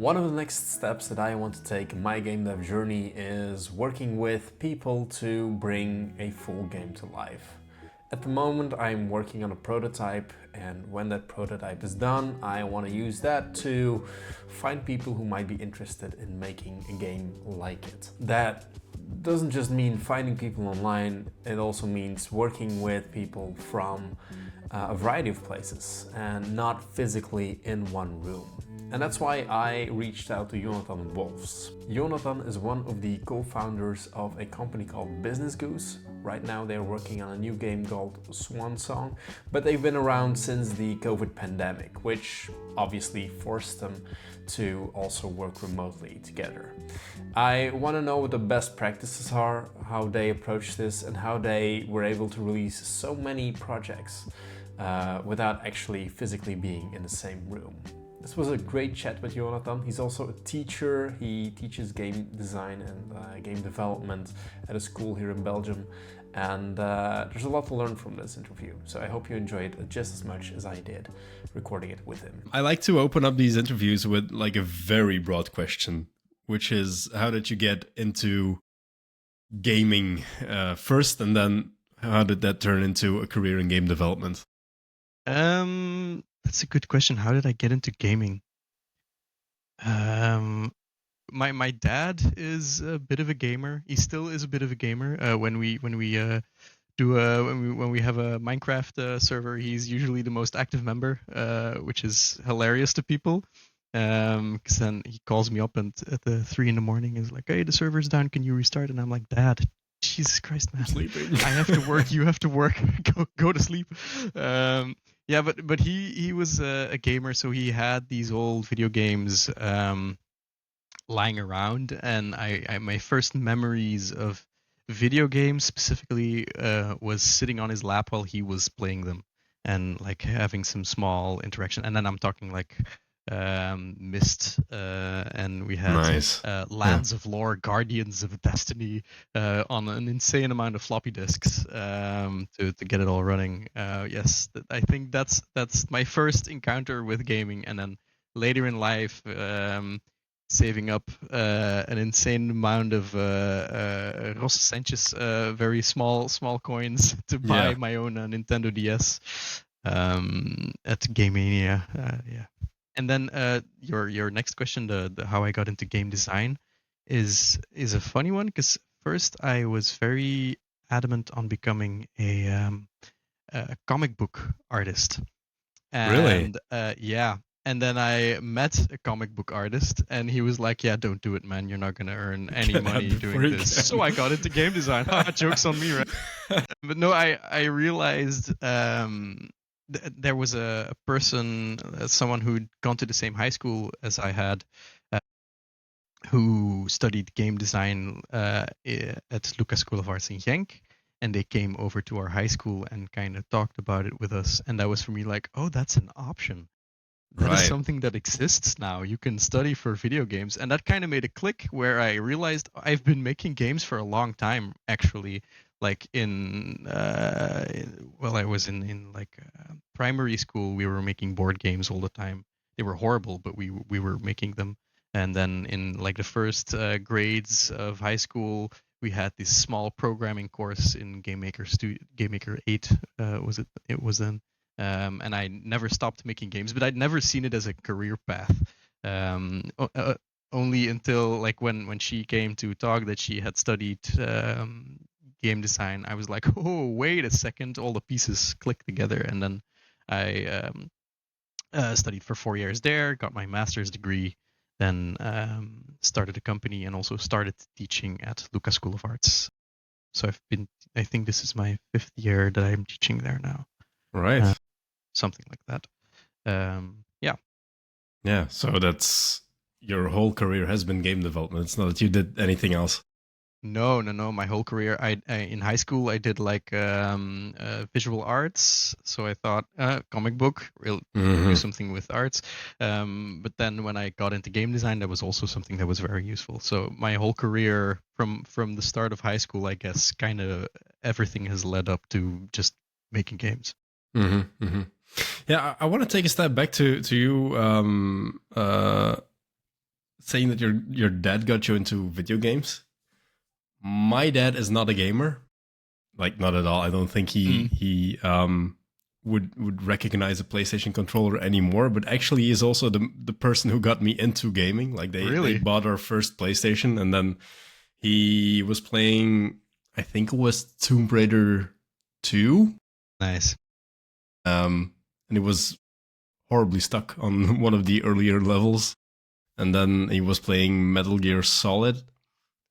One of the next steps that I want to take in my game dev journey is working with people to bring a full game to life. At the moment, I'm working on a prototype, and when that prototype is done, I want to use that to find people who might be interested in making a game like it. That doesn't just mean finding people online, it also means working with people from a variety of places and not physically in one room. And that's why I reached out to Jonathan Wolfs. Jonathan is one of the co-founders of a company called Business Goose. Right now they're working on a new game called Swan Song, but they've been around since the COVID pandemic, which obviously forced them to also work remotely together. I want to know what the best practices are, how they approach this, and how they were able to release so many projects without actually physically being in the same room. This was a great chat with Jonathan. He's also a teacher. He teaches game design and game development at a school here in Belgium. And there's a lot to learn from this interview. So I hope you enjoyed it just as much as I did recording it with him. I like to open up these interviews with like a very broad question, which is how did you get into gaming first, and then how did that turn into a career in game development? That's a good question. How did I get into gaming? My dad is a bit of a gamer. He still is a bit of a gamer. When we have a Minecraft server, he's usually the most active member, which is hilarious to people. Because then he calls me up and at the 3 a.m. and is like, "Hey, the server's down. Can you restart?" And I'm like, "Dad, Jesus Christ, man, I'm sleeping. I have to work. You have to work. Go to sleep." Yeah, but he was a gamer, so he had these old video games lying around, and I my first memories of video games specifically was sitting on his lap while he was playing them, and like having some small interaction. And then I'm talking like Myst, and we had Nice. Lands of Lore, Guardians of Destiny on an insane amount of floppy disks to get it all running. Yes, I think that's my first encounter with gaming, and then later in life, saving up an insane amount of Ross Sanchez, very small coins to buy my own Nintendo DS at Game Mania. Yeah. And then your next question, the how I got into game design, is a funny one, because first I was very adamant on becoming a comic book artist. And yeah. And then I met a comic book artist, and he was like, "Yeah, don't do it, man. You're not going to earn any money doing this." So I got into game design. Joke's on me, right? But no, I realized there was a person, someone who'd gone to the same high school as I had, who studied game design at LUCA School of Arts in Genk. And they came over to our high school and kind of talked about it with us. And that was for me like, oh, that's an option. That is something that exists now. You can study for video games. And that kind of made a click where I realized I've been making games for a long time, actually. Like I was in primary school, we were making board games all the time. They were horrible, but we were making them. And then in like the first grades of high school, we had this small programming course in Game Maker 8, it was then. And I never stopped making games, but I'd never seen it as a career path. Only until like when she came to talk that she had studied game design, I was like, oh, wait a second, all the pieces click together. And then I studied for 4 years there, got my master's degree, then started a company and also started teaching at LUCA School of Arts. So I think this is my 5th year that I'm teaching there now. Right. Something like that. Yeah. Yeah. So that's your whole career has been game development. It's not that you did anything else. No. My whole career, I in high school I did like visual arts. So I thought comic book, do something with arts. But then when I got into game design, that was also something that was very useful. So my whole career from the start of high school, I guess, kind of everything has led up to just making games. Yeah, I want to take a step back to you saying that your dad got you into video games. My dad is not a gamer, like not at all. I don't think he would recognize a PlayStation controller anymore. But actually, he's also the person who got me into gaming. Like they bought our first PlayStation, and then he was playing. I think it was Tomb Raider 2. Nice. And it was horribly stuck on one of the earlier levels. And then he was playing Metal Gear Solid.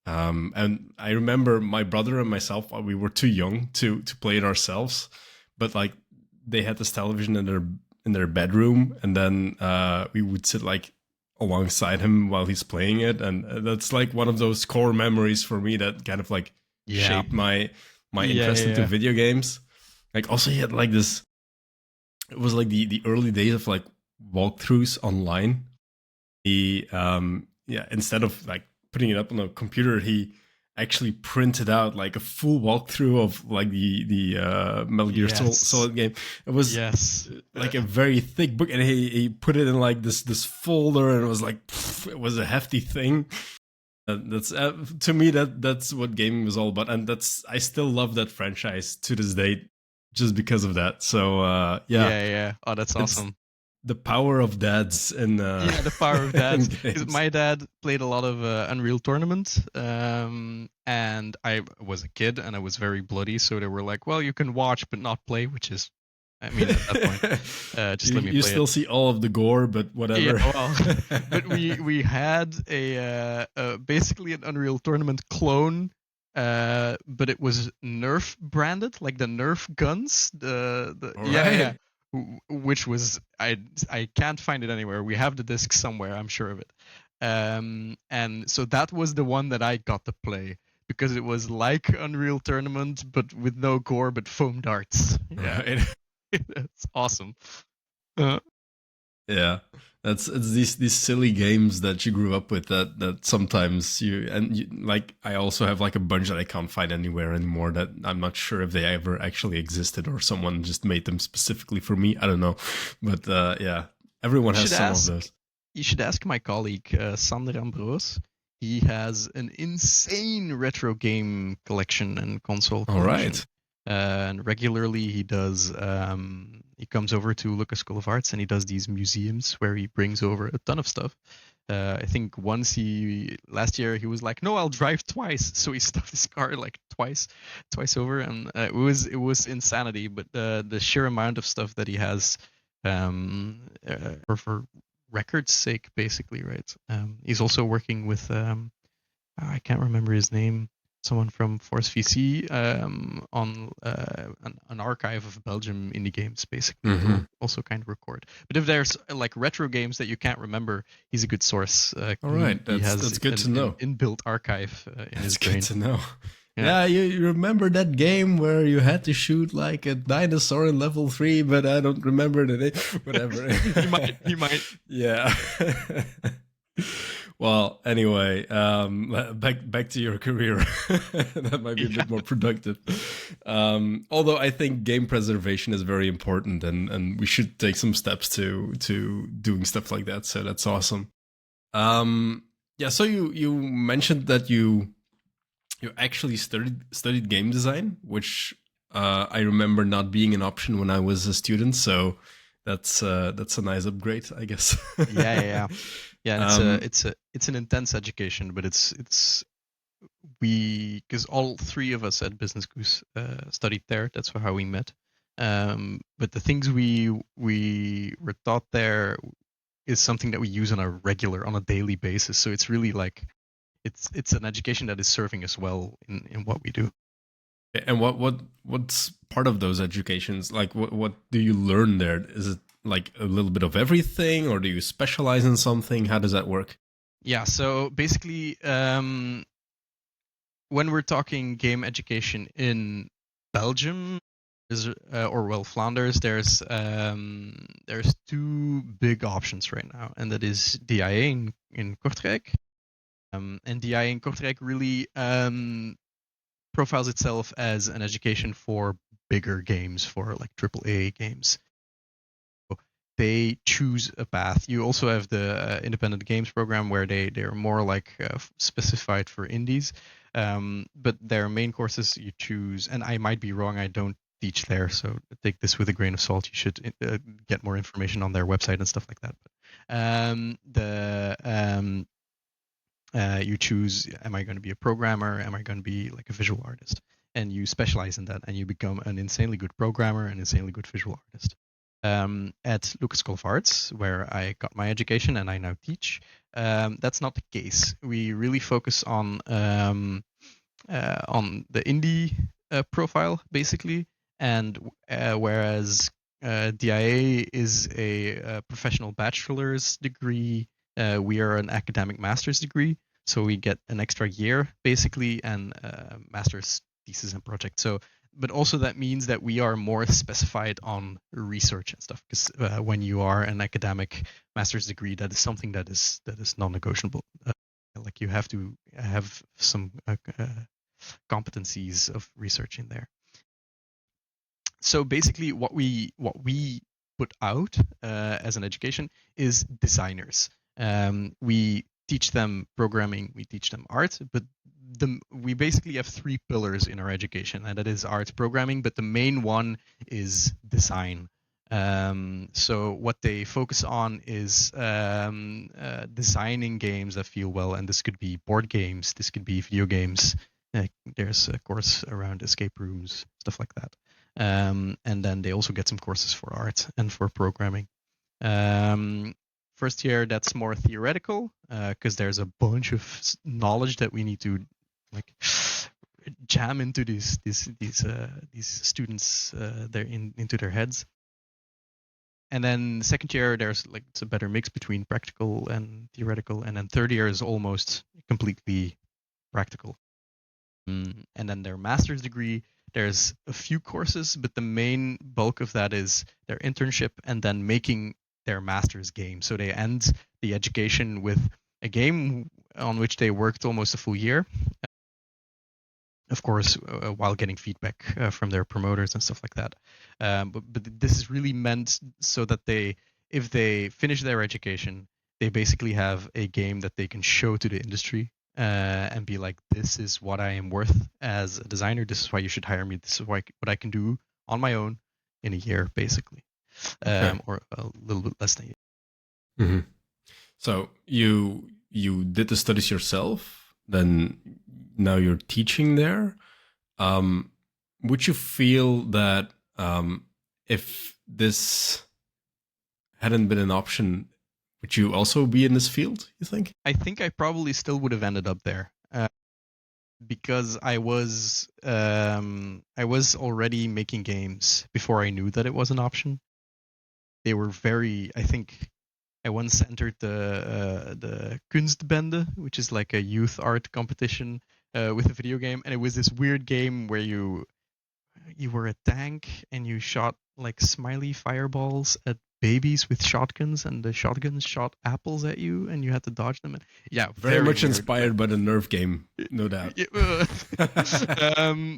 And I remember my brother and myself, we were too young to play it ourselves. But like they had this television in their bedroom, and then we would sit like alongside him while he's playing it. And that's like one of those core memories for me that kind of like shaped my interest into video games. Like also he had like this, it was like the early days of like walkthroughs online. He instead of like putting it up on a computer, he actually printed out like a full walkthrough of like the Metal Gear Solid game. It was like a very thick book, and he put it in like this folder, and it was like it was a hefty thing. That's to me that's what gaming was all about, and I still love that franchise to this day, just because of that. So Oh, that's awesome. The power of dads and the power of dads. Because my dad played a lot of Unreal Tournament, and I was a kid and I was very bloody, so they were like, "Well, you can watch but not play," which is, I mean, at that point, just let me play. You still see all of the gore, but whatever. Yeah, well, but we had a basically an Unreal Tournament clone. But it was Nerf branded, like the Nerf guns. Yeah. Which was I can't find it anywhere. We have the disc somewhere, I'm sure of it. And so that was the one that I got to play, because it was like Unreal Tournament but with no gore but foam darts. Yeah, it's awesome. Yeah, it's these silly games that you grew up with that sometimes you like. I also have like a bunch that I can't find anywhere anymore, that I'm not sure if they ever actually existed or someone just made them specifically for me. I don't know, but yeah, everyone has some of those. You should ask my colleague Sander Ambroos. He has an insane retro game collection and console collection. All right. And regularly he does he comes over to LUCA School of Arts, and he does these museums where he brings over a ton of stuff. I think last year he was like, "No, I'll drive twice," so he stuffed his car like twice over, and it was insanity. But the sheer amount of stuff that he has for record's sake, basically, right? He's also working with I can't remember his name. Someone from Force VC on an archive of Belgium indie games, basically. Mm-hmm. Also kind of record. But if there's like retro games that you can't remember, he's a good source. All right, that's good to know. An inbuilt archive in his brain. That's good to know. Yeah, you remember that game where you had to shoot like a dinosaur in level 3, but I don't remember the name. Whatever. He might. Yeah. Well, anyway, back to your career. That might be a bit more productive. Although I think game preservation is very important, and we should take some steps to doing stuff like that. So that's awesome. So you mentioned that you actually studied game design, which I remember not being an option when I was a student. So that's a nice upgrade, I guess. Yeah, and it's an intense education, but because all three of us at Business Goose studied there. That's how we met. But the things we were taught there is something that we use on a daily basis. So it's really like it's an education that is serving us well in what we do. And what's part of those educations? Like what do you learn there? Is it like a little bit of everything, or do you specialize in something? How does that work? Yeah, so basically, when we're talking game education in Belgium, Flanders, there's two big options right now, and that is DIA in Kortrijk, and DIA in Kortrijk really profiles itself as an education for bigger games, for like AAA games. they choose a path. You also have the independent games program where they're more like specified for indies. But their main courses you choose, and I might be wrong, I don't teach there, so take this with a grain of salt. You should get more information on their website and stuff like that. But you choose, am I going to be a programmer? Am I going to be like a visual artist? And you specialize in that, and you become an insanely good programmer, an insanely good visual artist. At LUCA School of Arts, where I got my education and I now teach, that's not the case. We really focus on the indie profile, basically, and whereas DIA is a professional bachelor's degree, we are an academic master's degree, so we get an extra year, basically, and master's thesis and project. So, but also that means that we are more specified on research and stuff, because when you are an academic master's degree, that is something that is non-negotiable. Like you have to have some competencies of research in there. So basically, what we put out as an education is designers. We teach them programming, we teach them art, but we basically have 3 pillars in our education, and that is art, programming, but the main one is design. So what they focus on is designing games that feel well, and this could be board games, this could be video games. There's a course around escape rooms, stuff like that. And then they also get some courses for art and for programming. First year, that's more theoretical because there's a bunch of knowledge that we need to like jam into these students into their heads. And then second year, there's like it's a better mix between practical and theoretical, and then third year is almost completely practical. And then their master's degree, there's a few courses, but the main bulk of that is their internship and then making their master's game. So they end the education with a game on which they worked almost a full year. Of course, while getting feedback from their promoters and stuff like that. But this is really meant so that if they finish their education, they basically have a game that they can show to the industry and be like, this is what I am worth as a designer. This is why you should hire me. This is what I can do on my own in a year, basically, or a little bit less than a year. Mm-hmm. So you did the studies yourself, then now you're teaching there. Would you feel that if this hadn't been an option, would you also be in this field, you think? I think I probably still would have ended up there because I was already making games before I knew that it was an option. They were I think I once entered the Kunstbende, which is like a youth art competition with a video game, and it was this weird game where you were a tank and you shot like smiley fireballs at babies with shotguns, and the shotguns shot apples at you, and you had to dodge them. And yeah, very much weird, inspired by the Nerf game, no doubt.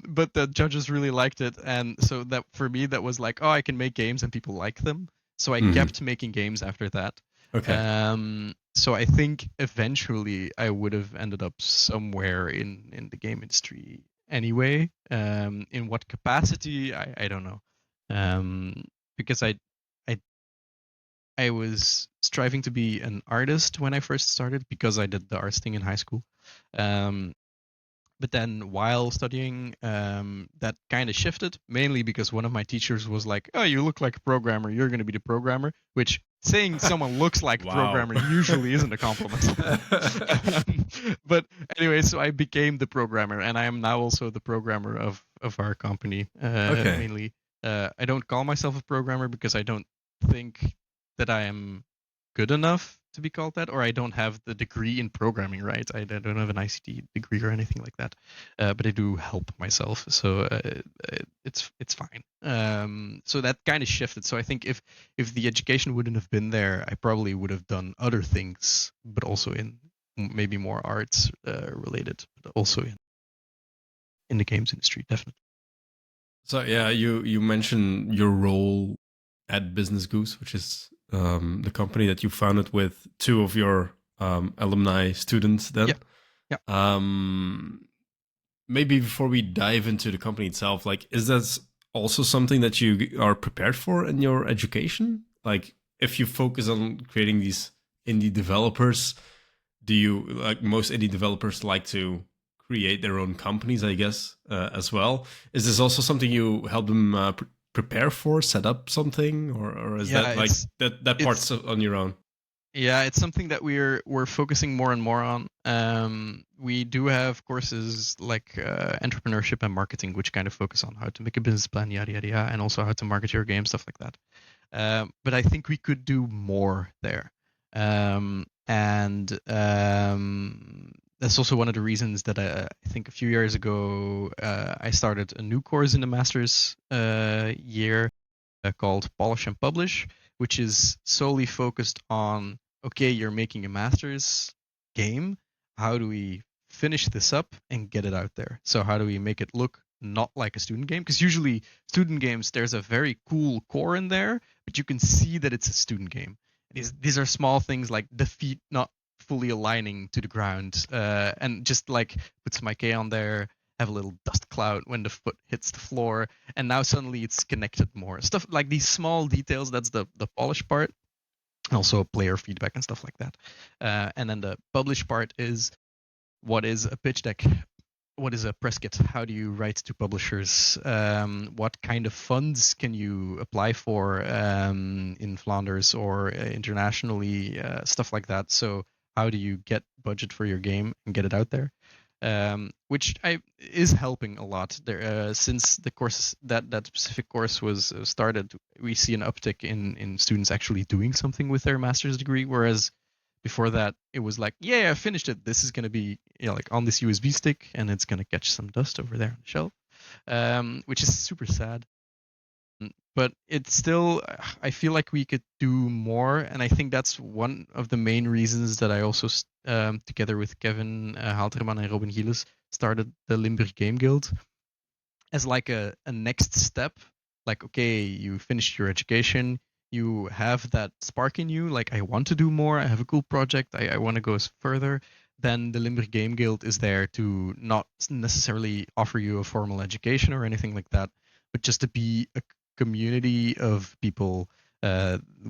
But the judges really liked it, and so that for me that was like, oh, I can make games and people like them. So I kept making games after that. Okay. So I think eventually I would have ended up somewhere in the game industry anyway. In what capacity, I don't know. Because I was striving to be an artist when I first started because I did the arts thing in high school. But then while studying, that kind of shifted, mainly because one of my teachers was like, oh, you look like a programmer, you're going to be the programmer, which saying someone looks like a programmer usually isn't a compliment. But anyway, so I became the programmer, and I am now also the programmer of our company. Mainly, I don't call myself a programmer because I don't think that I am good enough to be called that, or I don't have the degree in programming, right? I don't have an ICT degree or anything like that, but I do help myself, so it's fine. So that kind of shifted. So I think if the education wouldn't have been there, I probably would have done other things, but also in maybe more arts related, but also in the games industry, definitely. So yeah, you mentioned your role at Business Goose, which is the company that you founded with two of your alumni students then. Yeah. Yeah. Maybe before we dive into the company itself, like, is that also something that you are prepared for in your education? Like, if you focus on creating these indie developers, do you, like most indie developers, like to create their own companies, I guess, as well? Is this also something you help them prepare for, set up something, or is Yeah, that like that part's on your own? Yeah, it's something that we're focusing more and more on. We do have courses like entrepreneurship and marketing, which kind of focus on how to make a business plan, yada yada yada, and also how to market your game, stuff like that. But I think we could do more there, and that's also one of the reasons that I think a few years ago I started a new course in the master's year called Polish and Publish, which is solely focused on, okay, you're making a master's game. How do we finish this up and get it out there? So how do we make it look not like a student game? Because usually student games, there's a very cool core in there, but you can see that it's a student game. These are small things like the feet not fully aligning to the ground, and just like put some IK on there, have a little dust cloud when the foot hits the floor, and now suddenly it's connected more. Stuff like these small details, that's the polish part. Also player feedback and stuff like that. And then the publish part is, what is a pitch deck? What is a press kit? How do you write to publishers? What kind of funds can you apply for in Flanders or internationally? Stuff like that. So how do you get budget for your game and get it out there? Which is helping a lot there. Since the course that specific course was started, we see an uptick in students actually doing something with their master's degree, whereas before that it was like, yeah, I finished it. This is going to be, like on this USB stick, and it's going to catch some dust over there on the shelf, which is super sad. But it's still, I feel like we could do more, and I think that's one of the main reasons that I also, together with Kevin Halterman and Robin Gilles, started the Limburg Game Guild as like a next step. Like, okay, you finished your education, you have that spark in you, like, I want to do more, I have a cool project, I want to go further. Then the Limburg Game Guild is there to not necessarily offer you a formal education or anything like that, but just to be a community of people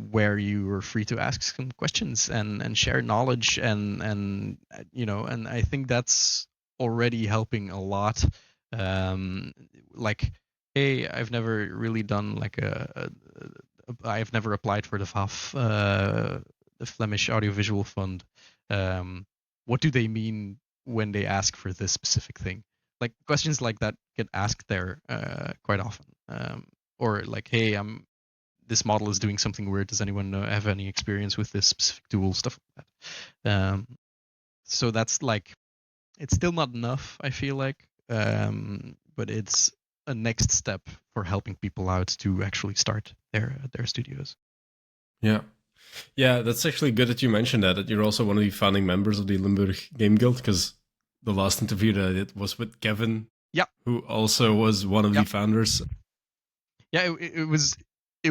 where you are free to ask some questions and share knowledge, and and I think that's already helping a lot. Like, hey, I've never really done like I've never applied for the FAF, the Flemish Audiovisual Fund. What do they mean when they ask for this specific thing? Like, questions like that get asked there quite often. Or like, hey, this model is doing something weird. Does anyone have any experience with this specific tool? Stuff like that. So that's like, it's still not enough, I feel like, but it's a next step for helping people out to actually start their studios. Yeah. Yeah, that's actually good that you mentioned that you're also one of the founding members of the Limburg Game Guild, because the last interview that I did was with Kevin, yeah, who also was one of the founders. Yeah, it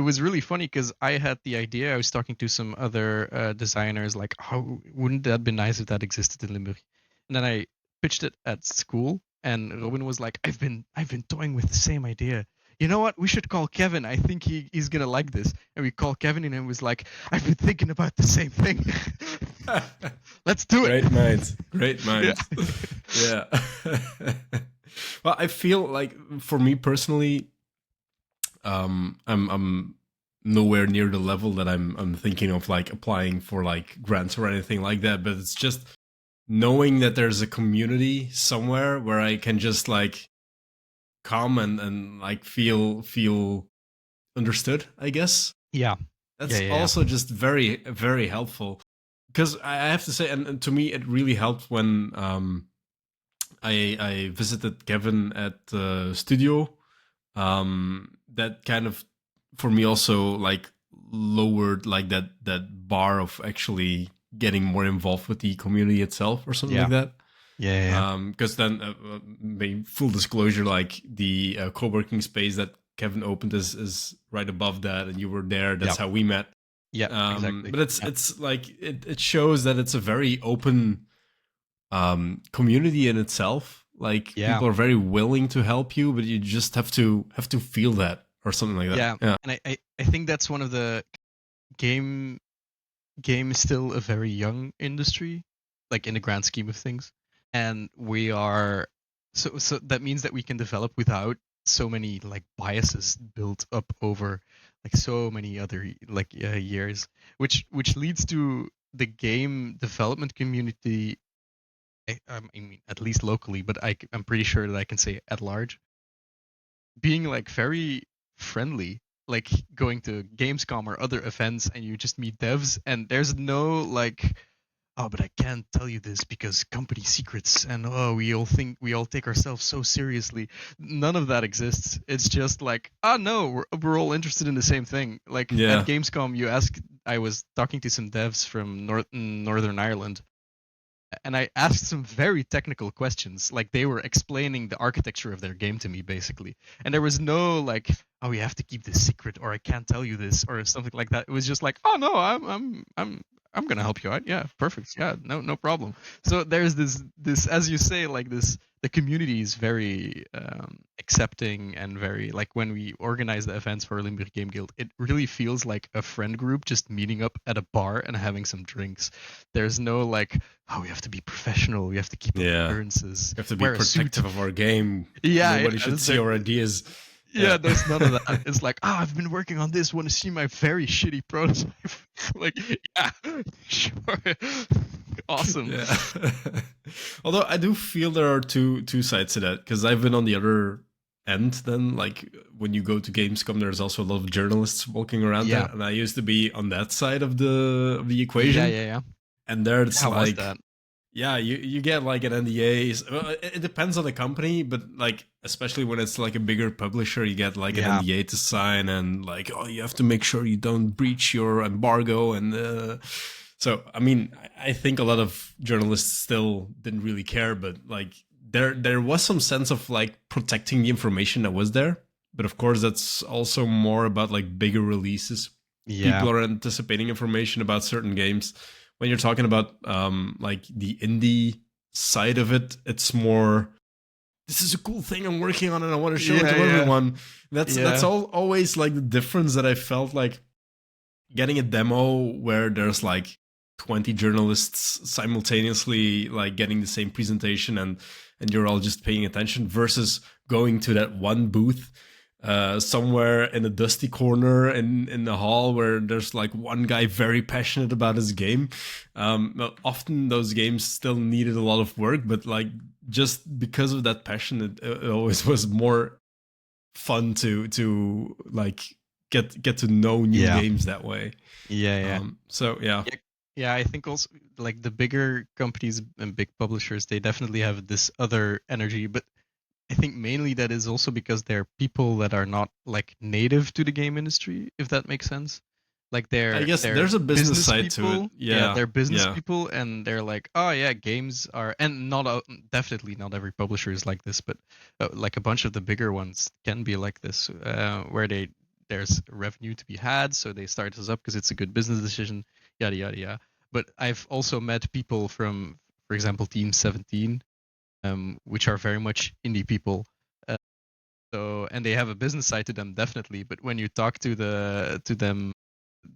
was really funny because I had the idea. I was talking to some other designers, like, how wouldn't that be nice if that existed in Limburg? And then I pitched it at school, and Robin was like, I've been toying with the same idea. You know what? We should call Kevin. I think he's gonna like this. And we called Kevin, and he was like, I've been thinking about the same thing. Let's do it. Great minds. Yeah. Well, I feel like, for me personally, I'm nowhere near the level that I'm thinking of, like, applying for like grants or anything like that. But it's just knowing that there's a community somewhere where I can just like come and like feel understood, I guess. Yeah. That's also just very, very helpful. Because I have to say, and to me, it really helped when I visited Kevin at the studio. That kind of, for me, also like lowered like that bar of actually getting more involved with the community itself or something like that. Yeah. Because then, full disclosure, like the co-working space that Kevin opened is right above that, and you were there. That's how we met. Yeah, exactly. But Yeah. it's like it shows that it's a very open community in itself. Like Yeah. people are very willing to help you, but you just have to feel that or something like that. Yeah. Yeah. And I think that's one of the game game is still a very young industry, like in the grand scheme of things. And we are so that means that we can develop without so many like biases built up over like so many other like years, which leads to the game development community. I mean, at least locally, but I'm pretty sure that I can say at large, being like very friendly, like going to Gamescom or other events and you just meet devs and there's no like, oh, but I can't tell you this because company secrets and oh, we all take ourselves so seriously. None of that exists. It's just like, oh no, we're all interested in the same thing. Like at Yeah. Gamescom, I was talking to some devs from Northern Ireland and I asked some very technical questions. Like they were explaining the architecture of their game to me, basically. And there was no like, oh, you have to keep this secret, or I can't tell you this, or something like that. It was just like, oh no, I'm gonna help you out. Yeah, perfect. Yeah, no problem. So there's this as you say, like this. The community is very accepting and very like when we organize the events for Limburg Game Guild, it really feels like a friend group just meeting up at a bar and having some drinks. There's no like, oh, we have to be professional, we have to keep up Yeah. appearances, We have to be wear a suit. protective of our game. Yeah, Nobody yeah, should see our ideas. yeah, there's none of that. It's like, ah, I've been working on this. Want to see my very shitty prototype? Like, yeah, sure, awesome. Yeah. Although I do feel there are two sides to that because I've been on the other end. Then, like when you go to Gamescom, there's also a lot of journalists walking around Yeah. there, and I used to be on that side of the equation. Yeah. And there it's How was like, that? yeah, you get like an NDA. Well, it depends on the company, but like especially when it's like a bigger publisher, you get like an NDA to sign, and like, oh, you have to make sure you don't breach your embargo. And so, I mean, I think a lot of journalists still didn't really care, but like there was some sense of like protecting the information that was there. But of course, that's also more about like bigger releases. Yeah. People are anticipating information about certain games. When you're talking about like the indie side of it, it's more, this is a cool thing I'm working on and I want to show it to everyone. That's always like the difference that I felt like getting a demo where there's like 20 journalists simultaneously like getting the same presentation and you're all just paying attention versus going to that one booth somewhere in a dusty corner in the hall where there's like one guy very passionate about his game. Often those games still needed a lot of work, but like just because of that passion, it always was more fun to like get to know new games that way. So yeah, I think also like the bigger companies and big publishers, they definitely have this other energy, but I think mainly that is also because they're people that are not like native to the game industry, if that makes sense. Like I guess there's a business side people. to it. Yeah, they're business people, and they're like, oh yeah, games are, and not definitely not every publisher is like this, but like a bunch of the bigger ones can be like this, where there's revenue to be had, so they start us up because it's a good business decision, yada yada yada. But I've also met people from, for example, Team 17. Which are very much indie people. So and they have a business side to them definitely, but when you talk to them,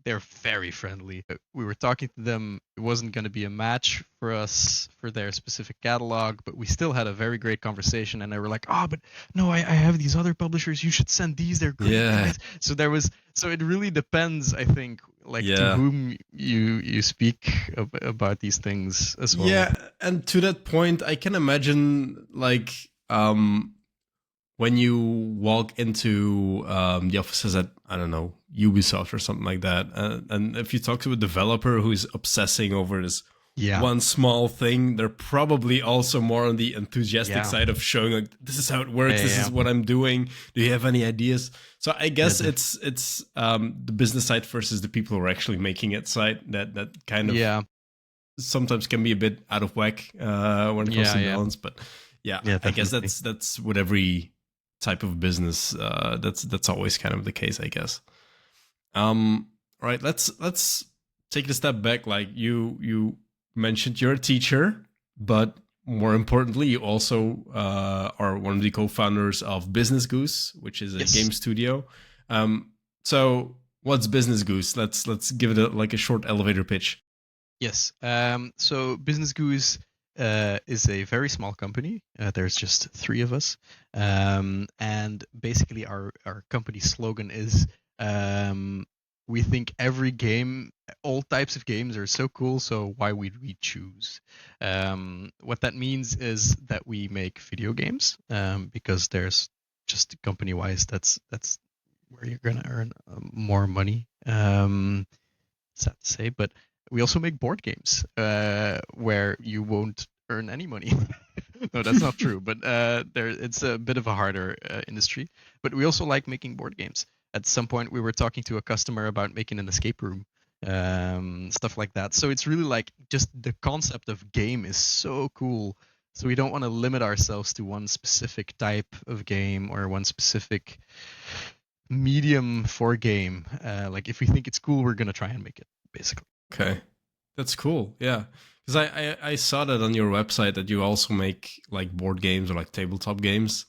they're very friendly. We were talking to them. It wasn't going to be a match for us for their specific catalog, but we still had a very great conversation. And they were like, "Oh, but no, I have these other publishers. You should send these. They're great guys." So it really depends, I think, like to whom you speak about these things as well. Yeah, and to that point, I can imagine like when you walk into the offices at, I don't know, Ubisoft or something like that, and if you talk to a developer who's obsessing over this one small thing, they're probably also more on the enthusiastic side of showing like, this is how it works, this is what I'm doing, do you have any ideas? So I guess it's the business side versus the people who are actually making it side that kind of sometimes can be a bit out of whack when it comes to balance. But I guess that's with every type of business. That's always kind of the case, I guess. All All right, let's take it a step back. Like you mentioned, you're a teacher, but more importantly, you also are one of the co-founders of Business Goose, which is a Yes. game studio. So what's Business Goose? Let's give it a short elevator pitch. Yes. So Business Goose is a very small company. There's just 3 of us. And basically our company slogan is we think every game, all types of games are so cool, so why would we choose? What that means is that we make video games because there's just company-wise, that's where you're going to earn more money. Sad to say, but we also make board games where you won't earn any money. No, that's not true. But it's a bit of a harder industry. But we also like making board games. At some point, we were talking to a customer about making an escape room, stuff like that. So it's really like just the concept of game is so cool. So we don't want to limit ourselves to one specific type of game or one specific medium for game. Like if we think it's cool, we're gonna try and make it, basically. Okay, that's cool. Yeah, because I saw that on your website that you also make like board games or like tabletop games.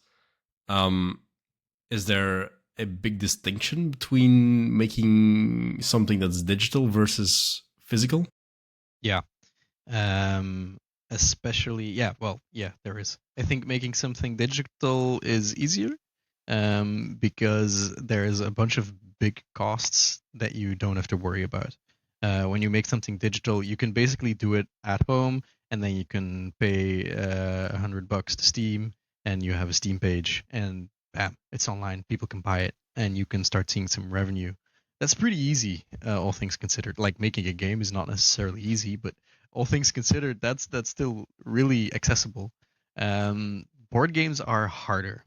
Is there a big distinction between making something that's digital versus physical? Yeah. Especially, yeah, there is. I think making something digital is easier because there's a bunch of big costs that you don't have to worry about. When you make something digital, you can basically do it at home, and then you can pay $100 to Steam, and you have a Steam page, and bam, it's online. People can buy it, and you can start seeing some revenue. That's pretty easy, all things considered. Like making a game is not necessarily easy, but all things considered, that's still really accessible. Board games are harder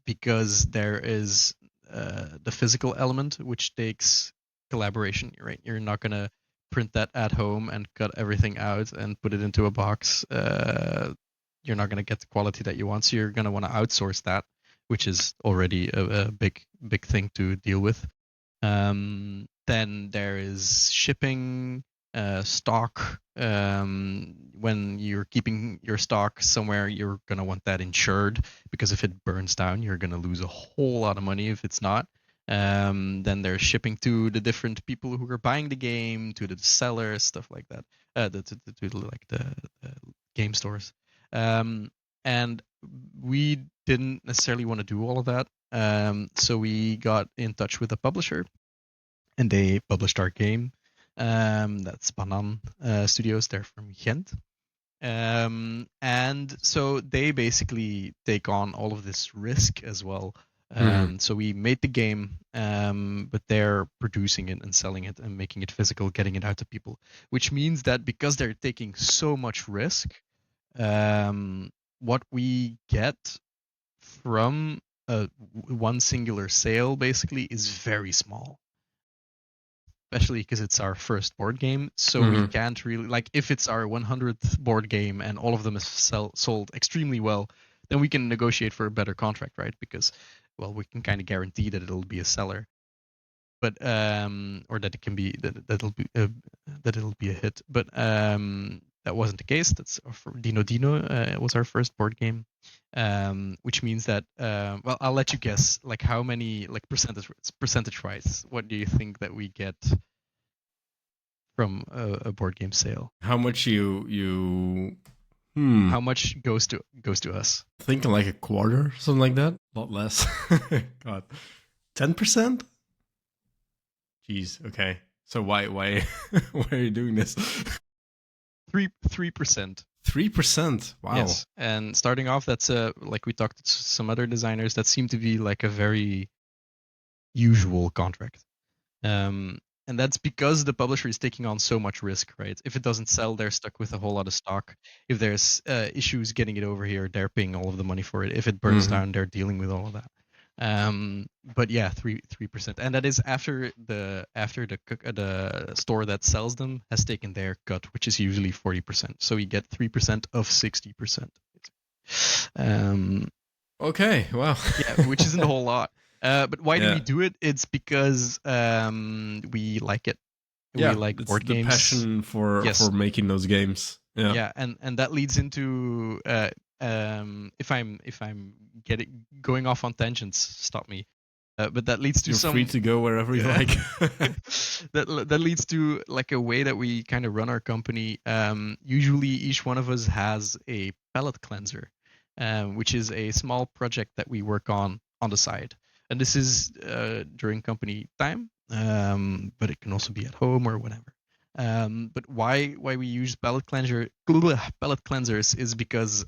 because there is the physical element, which takes collaboration. Right, you're not gonna print that at home and cut everything out and put it into a box. You're not gonna get the quality that you want, so you're gonna want to outsource that, which is already a big thing to deal with. Then there is shipping, stock. When you're keeping your stock somewhere, you're gonna want that insured because if it burns down, you're gonna lose a whole lot of money if it's not. Then there's shipping to the different people who are buying the game, to the sellers, stuff like that. The game stores. And we didn't necessarily want to do all of that. So we got in touch with a publisher, and they published our game. That's Banan Studios. They're from Ghent. And so they basically take on all of this risk as well. So we made the game, but they're producing it and selling it and making it physical, getting it out to people, which means that because they're taking so much risk, what we get from one singular sale basically is very small, especially because it's our first board game. So we can't really, like, if it's our 100th board game and all of them is sold extremely well, then we can negotiate for a better contract, right? Because, well, we can kind of guarantee that it'll be a seller, but or that it can be that it'll be a hit. But that wasn't the case. That's Dino Dino was our first board game, which means that well, I'll let you guess, like, how many, like, percentage wise, what do you think that we get from a board game sale? How much you How much goes to us? thinking like a quarter, something like that. A lot less. God, 10%. Jeez. Okay. So why why are you doing this? 3%. 3%. Wow. Yes, and starting off, that's like we talked to some other designers, that seemed to be like a very usual contract. And that's because the publisher is taking on so much risk, right? If it doesn't sell, they're stuck with a whole lot of stock. If there's issues getting it over here, they're paying all of the money for it. If it burns down, they're dealing with all of that. But yeah, 3%, and that is after the store that sells them has taken their cut, which is usually 40%. So you get 3% of 60%. Okay. Wow. Yeah, which isn't a whole lot. But why do Yeah. we do it? It's because we like it. We Yeah, like it's board the games. passion for Yes. making those games. Yeah. Yeah, and that leads into if I'm getting going off on tangents, stop me. But that leads to You're free some to go wherever you yeah. like. That leads to like a way that we kind of run our company. Usually, each one of us has a palette cleanser, which is a small project that we work on the side. And this is during company time, but it can also be at home or whatever. But why we use palette cleansers is because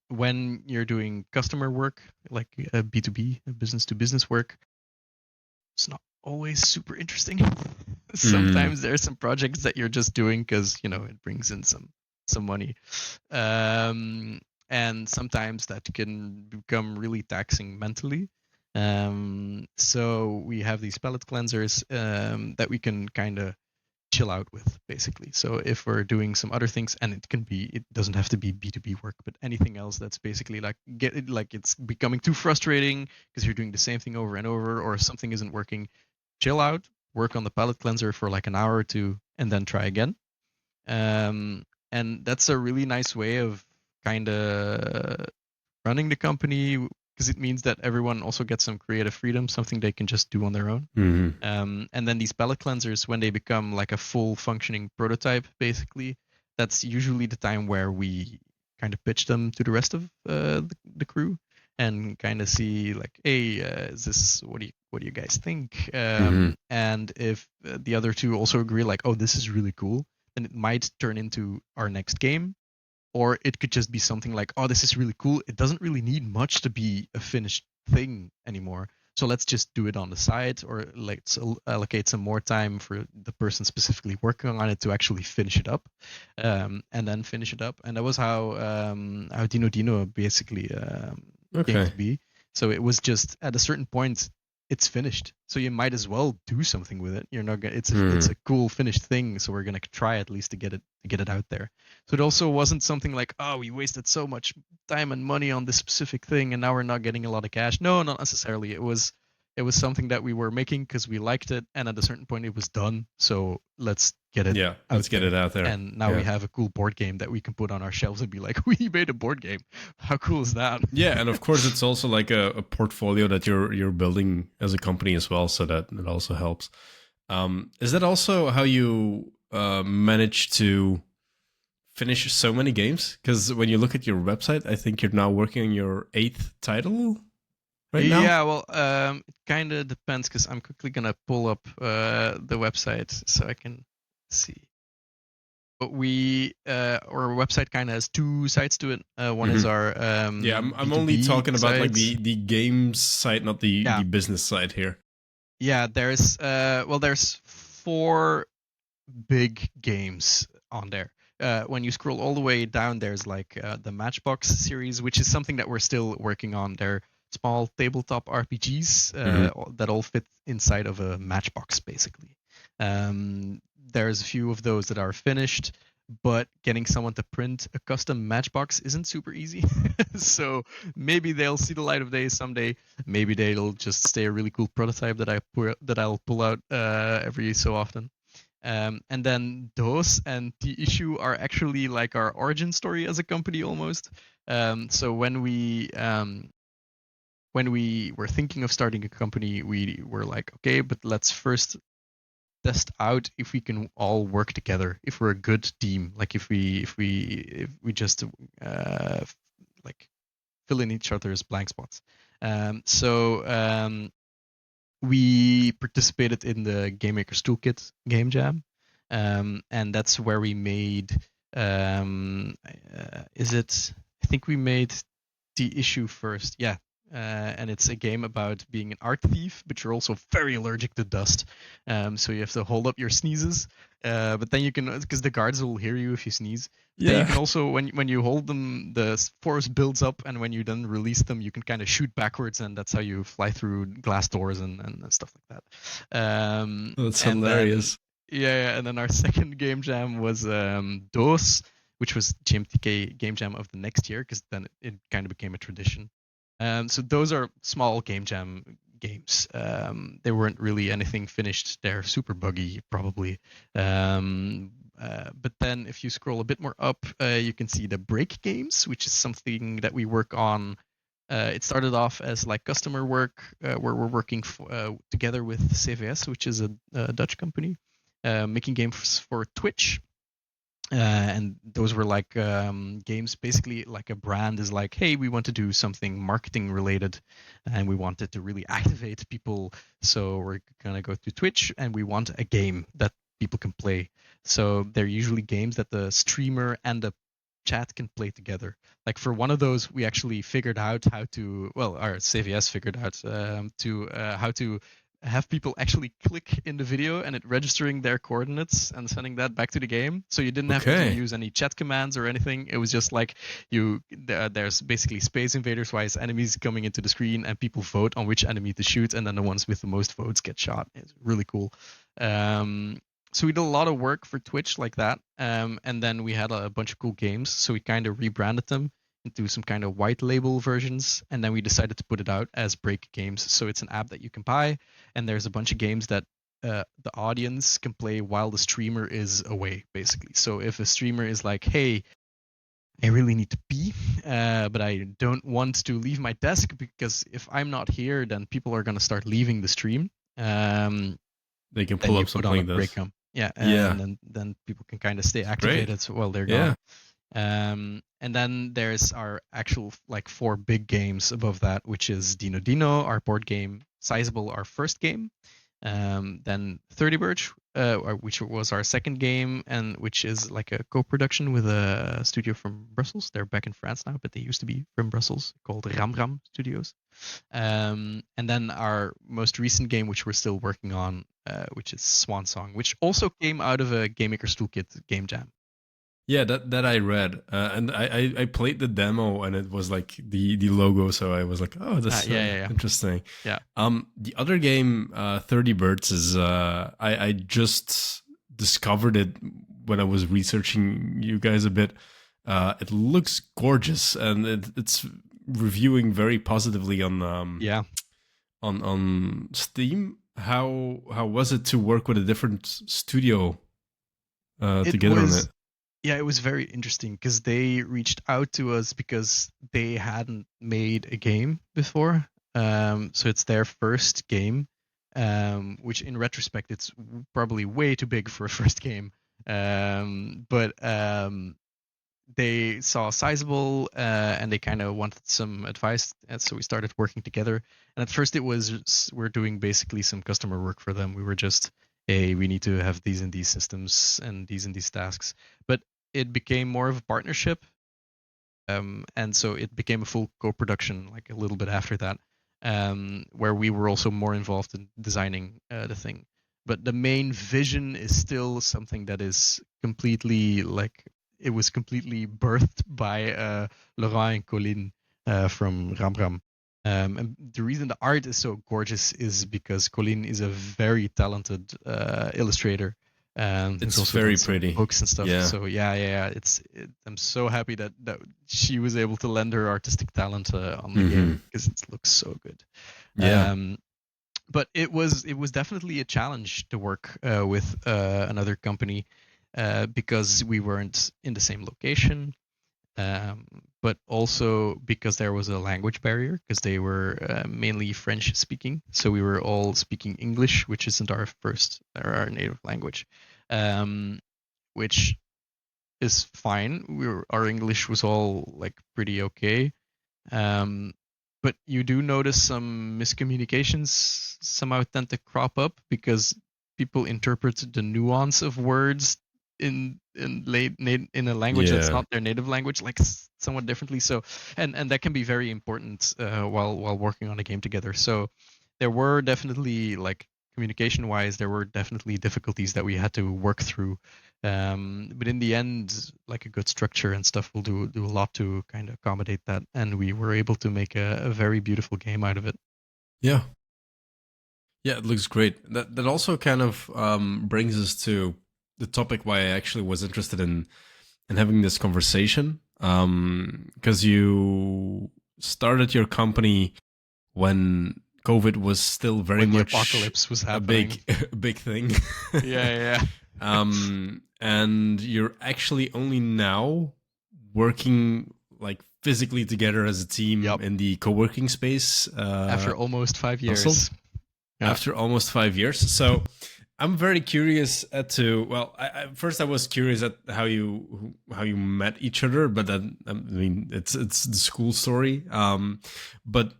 when you're doing customer work, like B2B, business to business work, it's not always super interesting. Mm. Sometimes there are some projects that you're just doing because it brings in some money, and sometimes that can become really taxing mentally. So we have these palette cleansers that we can kind of chill out with, basically. So if we're doing some other things, and it doesn't have to be B2B work, but anything else that's basically like it's becoming too frustrating because you're doing the same thing over and over, or something isn't working, chill out, work on the palette cleanser for like an hour or two, and then try again. And that's a really nice way of kind of running the company, because it means that everyone also gets some creative freedom, something they can just do on their own. Hmm. And then these palette cleansers, when they become like a full functioning prototype, basically, that's usually the time where we kind of pitch them to the rest of the crew and kind of see like, hey, is this what do you guys think? Hmm. And if the other two also agree, like, oh, this is really cool, then it might turn into our next game, or it could just be something like, oh, this is really cool. It doesn't really need much to be a finished thing anymore. So let's just do it on the side, or let's allocate some more time for the person specifically working on it to actually finish it up, and then finish it up. And that was how Dino Dino basically came Okay. to be. So it was just at a certain point, it's finished. So you might as well do something with it. You're not gonna. It's Mm. a cool finished thing. So we're gonna try at least to get it out there. So it also wasn't something like, oh, we wasted so much time and money on this specific thing, and now we're not getting a lot of cash. No, not necessarily. It was something that we were making because we liked it, and at a certain point, it was done. So let's get it Yeah, out let's get it there. out there. And now we Yeah. have a cool board game that we can put on our shelves and be like, we made a board game. How cool is that? Yeah, and of course it's also like a portfolio that you're building as a company as well, so that it also helps. Is that also how you manage to finish so many games? Because when you look at your website, I think you're now working on your 8th title right now. Yeah, well, it kind of depends because I'm quickly gonna pull up the website so I can see. But our website kind of has two sides to it. One is Hmm. our Yeah, I'm only B2B talking about like site. the games side, not the Yeah, business side here. yeah. There's four big games on there. When you scroll all the way down, there's like the Matchbox series, which is something that we're still working on. They're small tabletop RPGs Hmm. that all fit inside of a matchbox, basically. There's a few of those that are finished, but getting someone to print a custom matchbox isn't super easy. So maybe they'll see the light of day someday. Maybe they'll just stay a really cool prototype that I'll pull out every so often. And then DOS and the issue are actually like our origin story as a company almost. So when we were thinking of starting a company, we were like, okay, but let's first test out if we can all work together, if we're a good team, like if we just like fill in each other's blank spots. So we participated in the Game Maker's Toolkit game jam, and that's where we made. Is it? I think we made the issue first. Yeah. And it's a game about being an art thief, but you're also very allergic to dust. So you have to hold up your sneezes, but then you can, because the guards will hear you if you sneeze. Then you Yeah. can also, when you hold them, the force builds up, and when you then release them, you can kind of shoot backwards, and that's how you fly through glass doors and stuff like that. That's And then hilarious. yeah, and then our second game jam was DOS, which was GMTK game jam of the next year, because then it kind of became a tradition. So those are small game jam games. They weren't really anything finished. They're super buggy, probably. But then if you scroll a bit more up, you can see the break games, which is something that we work on. It started off as like customer work, where we're working together with CVS, which is a Dutch company, making games for Twitch. And those were like games, basically like a brand is like, hey, we want to do something marketing related and we want it to really activate people, so we're gonna go to Twitch and we want a game that people can play. So they're usually games that the streamer and the chat can play together. Like for one of those, we actually figured out how to, well, our CVS figured out to how to have people actually click in the video and it registering their coordinates and sending that back to the game. So you didn't have to Okay. use any chat commands or anything. It was just like there's basically Space Invaders wise enemies coming into the screen and people vote on which enemy to shoot, and then the ones with the most votes get shot. It's really cool. So we did a lot of work for Twitch like that, and then we had a bunch of cool games. So we kind of rebranded them into some kind of white label versions, and then we decided to put it out as break games. So it's an app that you can buy, and there's a bunch of games that the audience can play while the streamer is away, basically. So if a streamer is like, hey, I really need to pee, but I don't want to leave my desk because if I'm not here, then people are going to start leaving the stream. They can Then pull you up put something on a like this. break yeah, Yeah. and then people can kind of stay Great. activated while they're Yeah. gone. And then there's our actual like 4 big games above that, which is Dino Dino, our board game, Sizable, our first game, then 30 Birch, which was our second game, and which is like a co-production with a studio from Brussels. They're back in France now, but they used to be from Brussels, called Ram Studios. And then our most recent game, which we're still working on, which is Swan Song, which also came out of a Game Maker's Toolkit game jam. Yeah, that I read, and I played the demo, and it was like the logo, so I was like, oh, that's Yeah. interesting. Yeah. The other game, 30 Birds, is I just discovered it when I was researching you guys a bit. It looks gorgeous, and it's reviewing very positively Yeah. on Steam. How was it to work with a different studio It together on it? was, yeah, it was very interesting because they reached out to us because they hadn't made a game before. So it's their first game, which in retrospect, it's probably way too big for a first game. But they saw Sizable, and they kind of wanted some advice, and so we started working together. And at first, it was we're doing basically some customer work for them. We were just, hey, we need to have these and these systems and these tasks. But it became more of a partnership, and so it became a full co-production like a little bit after that, where we were also more involved in designing the thing. But the main vision is still something that is completely like it was completely birthed by Laurent and Colin from Ram. And the reason the art is so gorgeous is because Colin is a very talented illustrator, who's It's also done very some pretty. books and stuff. Yeah. So yeah. I'm so happy that she was able to lend her artistic talent on the game because it looks so good. Yeah. But it was definitely a challenge to work with another company because we weren't in the same location, but also because there was a language barrier because they were mainly French speaking, so we were all speaking English, which isn't our our native language, which is fine. Our English was all like pretty okay. Um, but you do notice some miscommunications somehow tend to crop up because people interpret the nuance of words in a language that's Yeah. not their native language like somewhat differently. So and that can be very important while working on a game together. So there were definitely like communication wise there were definitely difficulties that we had to work through, but in the end like a good structure and stuff will do a lot to kind of accommodate that, and we were able to make a very beautiful game out of it. Yeah. Yeah, it looks great. That also kind of brings us to the topic why I actually was interested in having this conversation. Because started your company when COVID was still very When the much apocalypse was a happening. big thing. Yeah. And you're actually only now working like physically together as a team Yep. in the co-working space. After almost 5 Brussels. years. Yeah. After almost 5 years. So I'm very curious as to, well, first I was curious at how you met each other, but then I mean it's the school story. But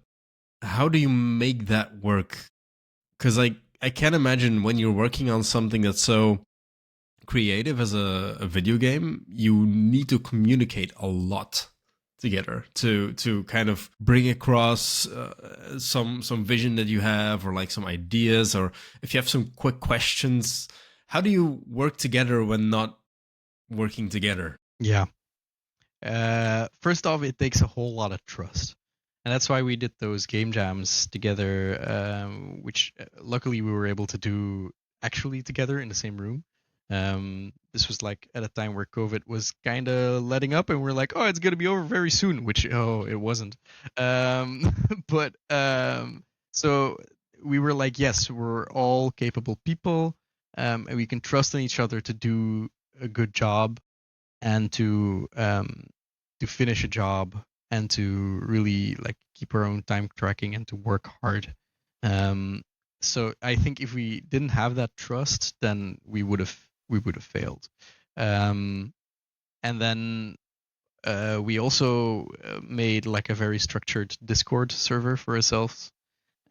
how do you make that work? Because I can't imagine when you're working on something that's so creative as a video game, you need to communicate a lot together to kind of bring across some vision that you have, or like some ideas, or if you have some quick questions. How do you work together when not working together? Yeah. First off, it takes a whole lot of trust. And that's why we did those game jams together, which luckily we were able to do actually together in the same room. This was like at a time where COVID was kind of letting up, and we're like, oh, it's going to be over very soon, which, it wasn't. But so we were like, yes, we're all capable people, and we can trust in each other to do a good job and to finish a job and to really like keep our own time tracking and to work hard. So I think if we didn't have that trust, then we would have failed. And then we also made like a very structured Discord server for ourselves.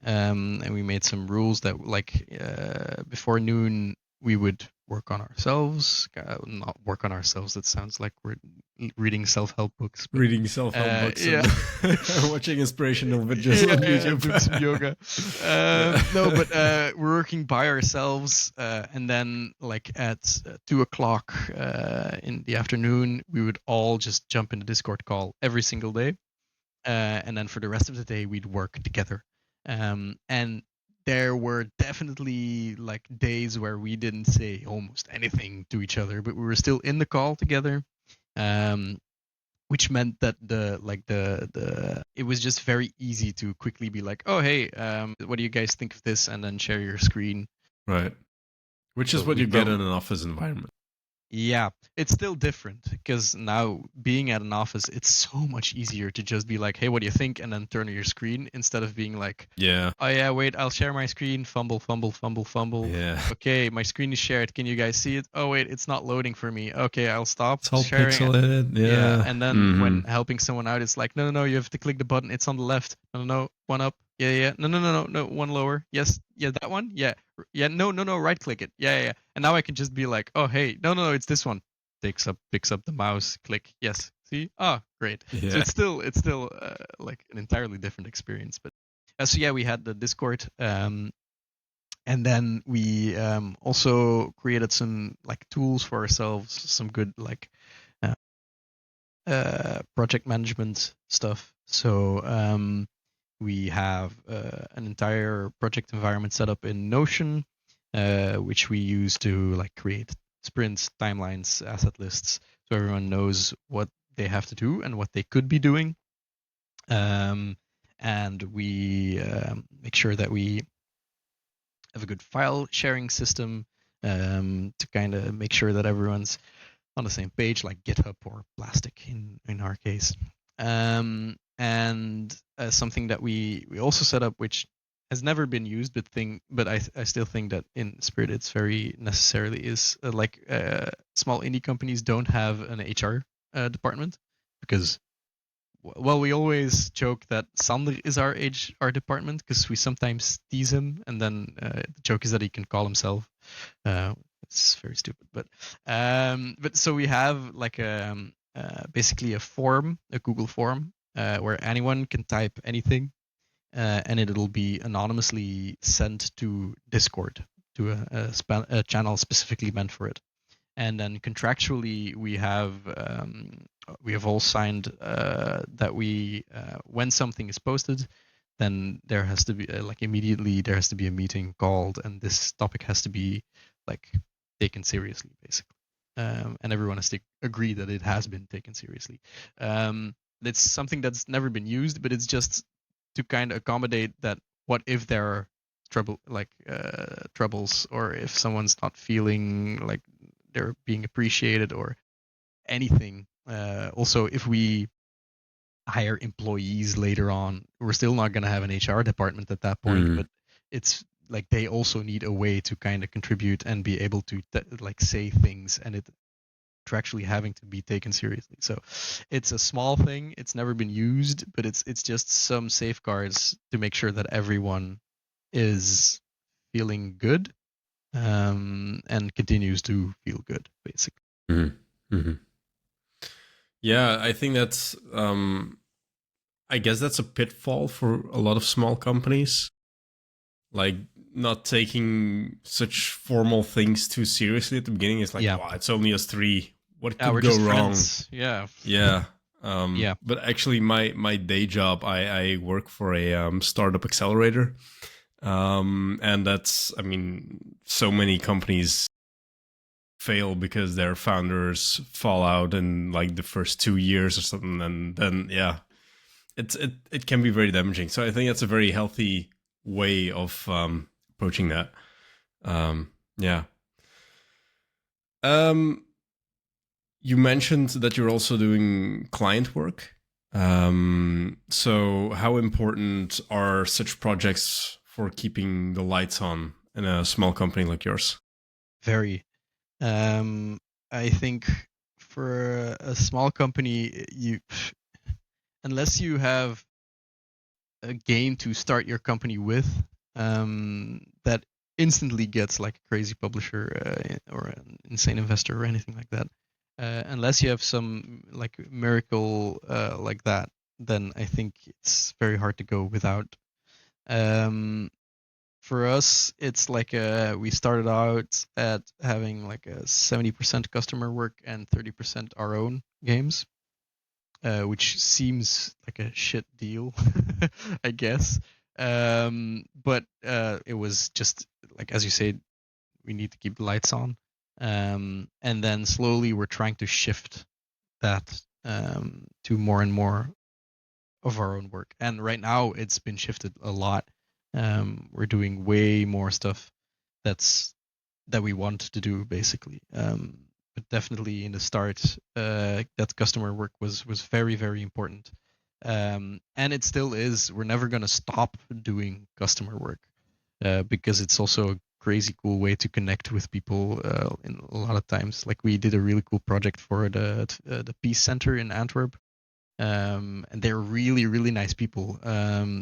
And we made some rules that like before noon we would work on ourselves, not work on ourselves. That sounds like we're reading self-help books. But, Reading self-help books yeah. and watching inspirational videos on YouTube. Doing some yoga. No, but we're working by ourselves, and then like at 2:00 in the afternoon, we would all just jump in the Discord call every single day, and then for the rest of the day, we'd work together. And there were definitely like days where we didn't say almost anything to each other, but we were still in the call together. Which meant that the it was just very easy to quickly be like, oh hey, what do you guys think of this, and then share your screen. Right. Which is So what we you get both- in an office environment. Yeah, it's still different because now being at an office, it's so much easier to just be like, hey, what do you think, and then turn on your screen instead of being like, Yeah. oh yeah, wait, I'll share my screen, fumble. Yeah. Okay, my screen is shared. Can you guys see it? Oh wait, it's not loading for me. Okay, I'll stop It's all sharing. pixelated. Yeah. And then when helping someone out, it's like, no, you have to click the button. It's on the left. No, one up. Yeah. No, one lower. Yes, yeah, that one. Yeah, no, right click it. Yeah. And now I can just be like, oh hey, no, it's this one. Picks up the mouse. Click. Yes. See? Ah, great. Yeah. So it's still like an entirely different experience. But so yeah, we had the Discord. And then we also created some like tools for ourselves, some good like project management stuff. So we have an entire project environment set up in Notion, which we use to like create sprints, timelines, asset lists, so everyone knows what they have to do and what they could be doing. And we make sure that we have a good file sharing system to kind of make sure that everyone's on the same page, like GitHub or Plastic in our case. And something that we also set up, which has never been used, but I still think that in spirit it's very necessarily, is small indie companies don't have an HR department, because well, we always joke that Sander is our HR department because we sometimes tease him, and then the joke is that he can call himself. It's very stupid, but so we have like basically a form, a Google form, where anyone can type anything, and it'll be anonymously sent to Discord, to a channel specifically meant for it. And then contractually, we have all signed that we when something is posted, then there has to be like immediately there has to be a meeting called, and this topic has to be like taken seriously, basically. And everyone has to agree that it has been taken seriously. It's something that's never been used, but it's just to kind of accommodate that. What if there are troubles, or if someone's not feeling like they're being appreciated or anything. Also, if we hire employees later on, we're still not going to have an HR department at that point, but it's like they also need a way to kind of contribute and be able to like say things, and it actually having to be taken seriously. So it's a small thing, it's never been used, but it's just some safeguards to make sure that everyone is feeling good, and continues to feel good, basically. Yeah, I think that's I guess that's a pitfall for a lot of small companies, like not taking such formal things too seriously at the beginning. It's like, Yeah. wow, it's only us three. What Yeah, could we're go just wrong? friends. Yeah. Yeah. Yeah. But actually, my day job, I work for a startup accelerator, and that's, I mean, so many companies fail because their founders fall out in like the first 2 years or something, and then yeah, it can be very damaging. So I think that's a very healthy way of approaching that. Yeah. Um, you mentioned that you're also doing client work. So how important are such projects for keeping the lights on in a small company like yours? Very. I think for a small company, unless you have a game to start your company with, that instantly gets like a crazy publisher, or an insane investor or anything like that. Unless you have some like miracle like that, then I think it's very hard to go without. Um, for us, it's like we started out at having like a 70% customer work and 30% our own games, which seems like a shit deal, I guess. But it was just like, as you said, we need to keep the lights on. And then slowly we're trying to shift that, to more and more of our own work. And right now it's been shifted a lot. We're doing way more stuff that we want to do, basically. But definitely in the start, that customer work was very, very important. And it still is. We're never going to stop doing customer work, because it's also a crazy cool way to connect with people, in a lot of times. Like we did a really cool project for the Peace Center in Antwerp, and they're really, really nice people.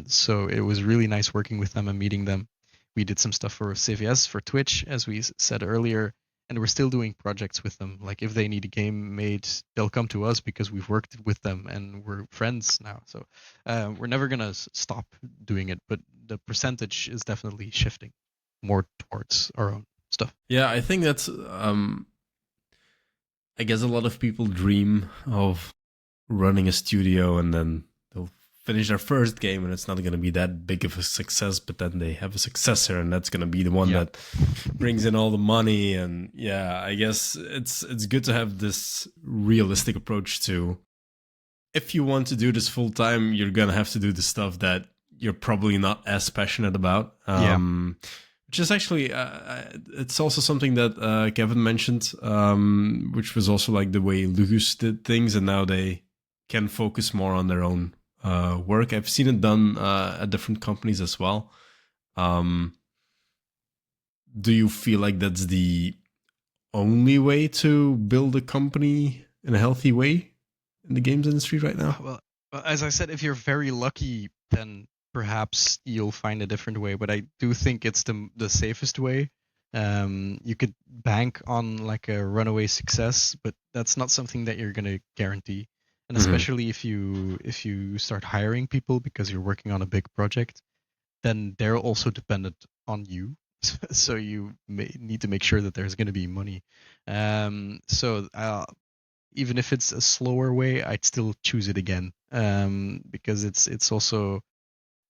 So it was really nice working with them and meeting them. We did some stuff for CVS, for Twitch, as we said earlier, and we're still doing projects with them. Like if they need a game made, they'll come to us because we've worked with them and we're friends now. So we're never gonna stop doing it, but the percentage is definitely shifting more towards our own stuff. Yeah, I think that's I guess a lot of people dream of running a studio and then they'll finish their first game and it's not going to be that big of a success, but then they have a successor and that's going to be the one that brings in all the money. And yeah, I guess it's good to have this realistic approach to, if you want to do this full time, you're going to have to do the stuff that you're probably not as passionate about. Which is actually, it's also something that Kevin mentioned, which was also like the way LUCA did things, and now they can focus more on their own work. I've seen it done at different companies as well. Do you feel like that's the only way to build a company in a healthy way in the games industry right now? Well, as I said, if you're very lucky, then perhaps you'll find a different way. But I do think it's the safest way. You could bank on like a runaway success, but that's not something that you're gonna guarantee. And especially if you start hiring people because you're working on a big project, then they're also dependent on you. So you may need to make sure that there's going to be money. So even if it's a slower way, I'd still choose it again, because it's also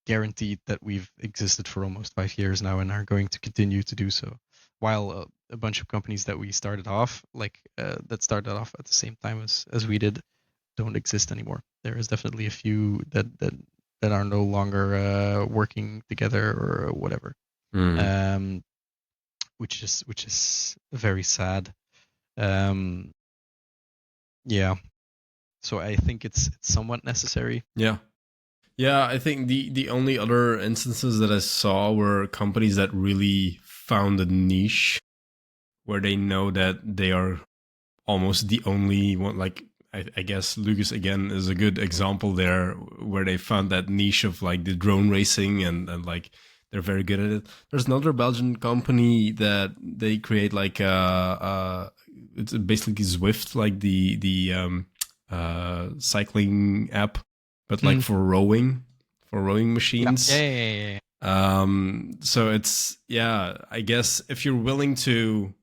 guaranteed that we've existed for almost 5 years now and are going to continue to do so. While a bunch of companies that we started off, that started off at the same time as we did, don't exist anymore. There is definitely a few that are no longer working together or whatever. Mm. Which is very sad. Um, yeah. So I think it's somewhat necessary. Yeah. Yeah, I think the only other instances that I saw were companies that really found a niche where they know that they are almost the only one. Like I guess Lucas again is a good example there, where they found that niche of like the drone racing, and like they're very good at it. There's another Belgian company that they create like it's basically Zwift, like the cycling app, but like for rowing Yeah. machines. Yeah. So it's, yeah, I guess if you're willing to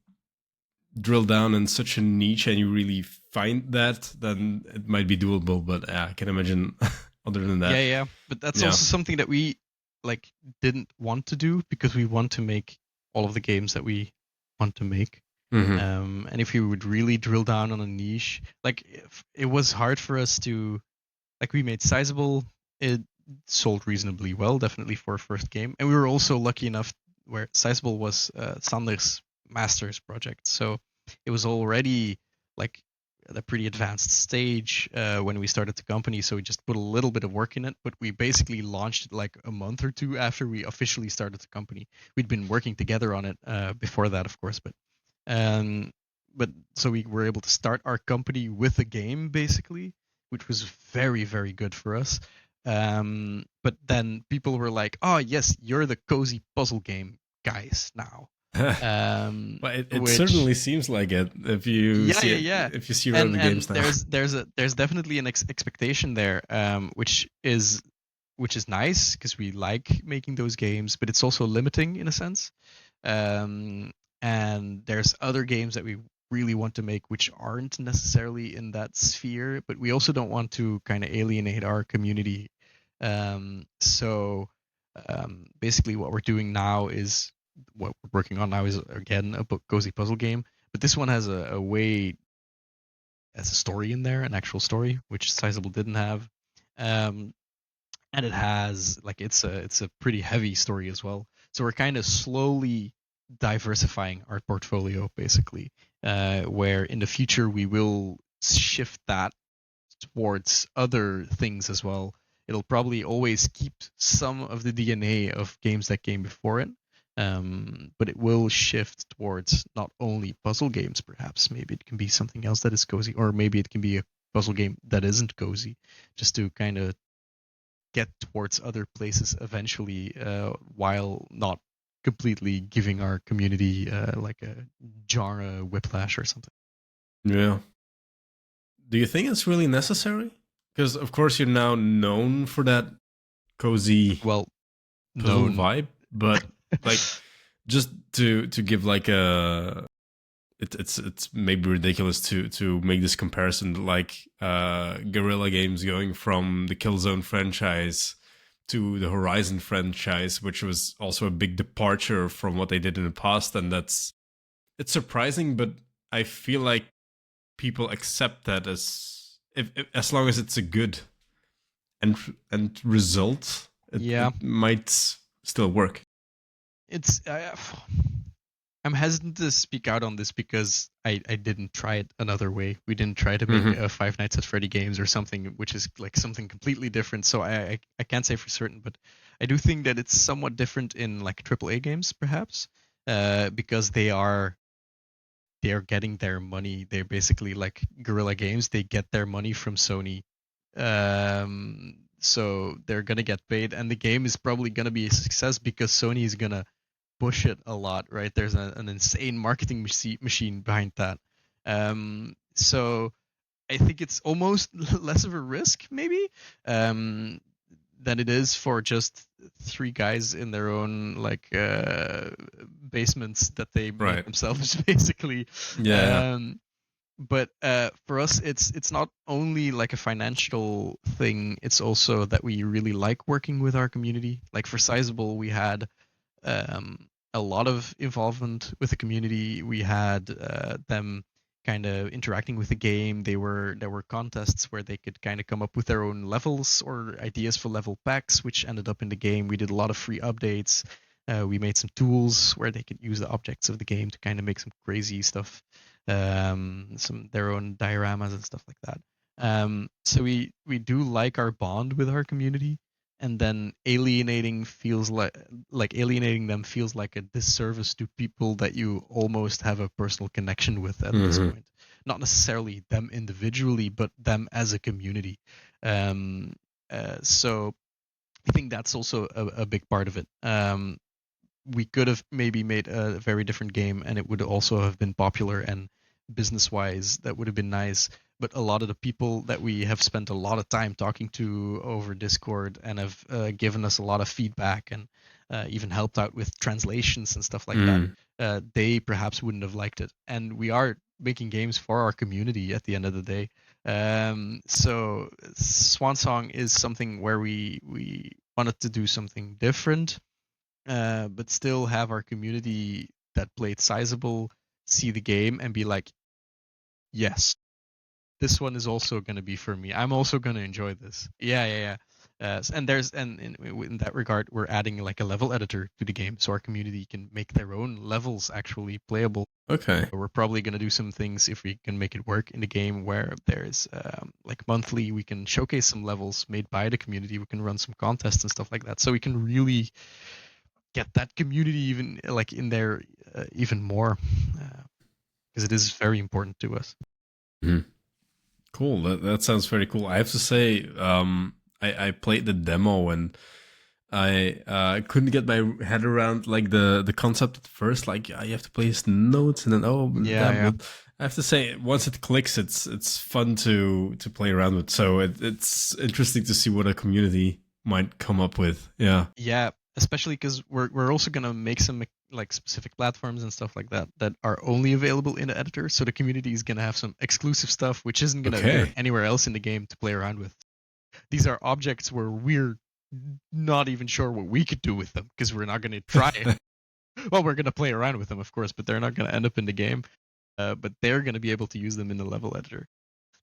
drill down in such a niche and you really find that, then it might be doable. But yeah, I can imagine other than that. Yeah. But that's Yeah. also something that we like didn't want to do because we want to make all of the games that we want to make. And if you would really drill down on a niche, like it was hard for us to, like, we made Sizable. It sold reasonably well, definitely for a first game, and we were also lucky enough where Sizable was Sander's master's project, so it was already like at a pretty advanced stage when we started the company. So we just put a little bit of work in it, but we basically launched it like a month or two after we officially started the company. We'd been working together on it before that, of course, um, but so we were able to start our company with a game basically, which was very, very good for us. But then people were like, "Oh yes, you're the cozy puzzle game guys now." But it Which, certainly seems like it if you yeah, see yeah, it, yeah. if you see And other games now. there's definitely an expectation there, which is nice because we like making those games, but it's also limiting in a sense. Um, and there's other games that we really want to make which aren't necessarily in that sphere, but we also don't want to kind of alienate our community. Basically, what we're doing now is what we're working on now is again a cozy puzzle game, but this one has a way as a story in there, an actual story, which Sizable didn't have. Um, and it has like it's a pretty heavy story as well. So we're kind of slowly diversifying our portfolio, basically, where in the future we will shift that towards other things as well. It'll probably always keep some of the DNA of games that came before it, but it will shift towards not only puzzle games. Perhaps maybe it can be something else that is cozy, or maybe it can be a puzzle game that isn't cozy, just to kind of get towards other places eventually, while not completely giving our community like a genre whiplash or something. Yeah. Do you think it's really necessary? Because of course you're now known for that cozy Well, puzzle known. vibe, but like just to give like a it's maybe ridiculous to make this comparison, like Guerrilla Games going from the Killzone franchise to the Horizon franchise, which was also a big departure from what they did in the past, and it's surprising, but I feel like people accept that if as long as it's a good and result, Yeah, it might still work. it's I'm hesitant to speak out on this because I didn't try it another way. We didn't try to make a Five Nights at Freddy games or something, which is like something completely different. So I can't say for certain, but I do think that it's somewhat different in like AAA games, perhaps, because they are getting their money. They're basically like Guerrilla Games. They get their money from Sony, so they're gonna get paid, and the game is probably gonna be a success because Sony is gonna push it a lot, right? There's an insane marketing machine behind that. So I think it's almost less of a risk, maybe, um, than it is for just three guys in their own like basements that they made Right. themselves, basically. Yeah. Um, but for us, it's not only like a financial thing; it's also that we really like working with our community. Like for Sizable, we had a lot of involvement with the community. We had them kind of interacting with the game. There were contests where they could kind of come up with their own levels or ideas for level packs, which ended up in the game. We did a lot of free updates. We made some tools where they could use the objects of the game to kind of make some crazy stuff, some their own dioramas and stuff like that. So we do like our bond with our community, and then alienating them feels like a disservice to people that you almost have a personal connection with at this point. Not necessarily them individually, but them as a community. So I think that's also a big part of it. We could have maybe made a very different game, and it would also have been popular, and business-wise, that would have been nice. But a lot of the people that we have spent a lot of time talking to over Discord and have given us a lot of feedback and even helped out with translations and stuff like that, they perhaps wouldn't have liked it. And we are making games for our community at the end of the day. So Swan Song is something where we wanted to do something different, but still have our community that played Sizable see the game and be like, yes, this one is also going to be for me. I'm also going to enjoy this. Yeah. And in that regard, we're adding like a level editor to the game, so our community can make their own levels actually playable. Okay. We're probably going to do some things, if we can make it work in the game, where there's like monthly, we can showcase some levels made by the community. We can run some contests and stuff like that, so we can really get that community even like in there even more, because it is very important to us. Cool. That sounds very cool. I have to say, I played the demo and I couldn't get my head around like the concept at first. Like, you have to place notes and then But I have to say, once it clicks, it's fun to play around with. So it's interesting to see what a community might come up with. Yeah. Yeah, especially because we're also gonna make some like specific platforms and stuff like that that are only available in the editor. So the community is gonna have some exclusive stuff which isn't gonna appear anywhere else in the game to play around with. These are objects where we're not even sure what we could do with them, because we're not gonna try it. Well, we're gonna play around with them, of course, but they're not gonna end up in the game. But they're gonna be able to use them in the level editor.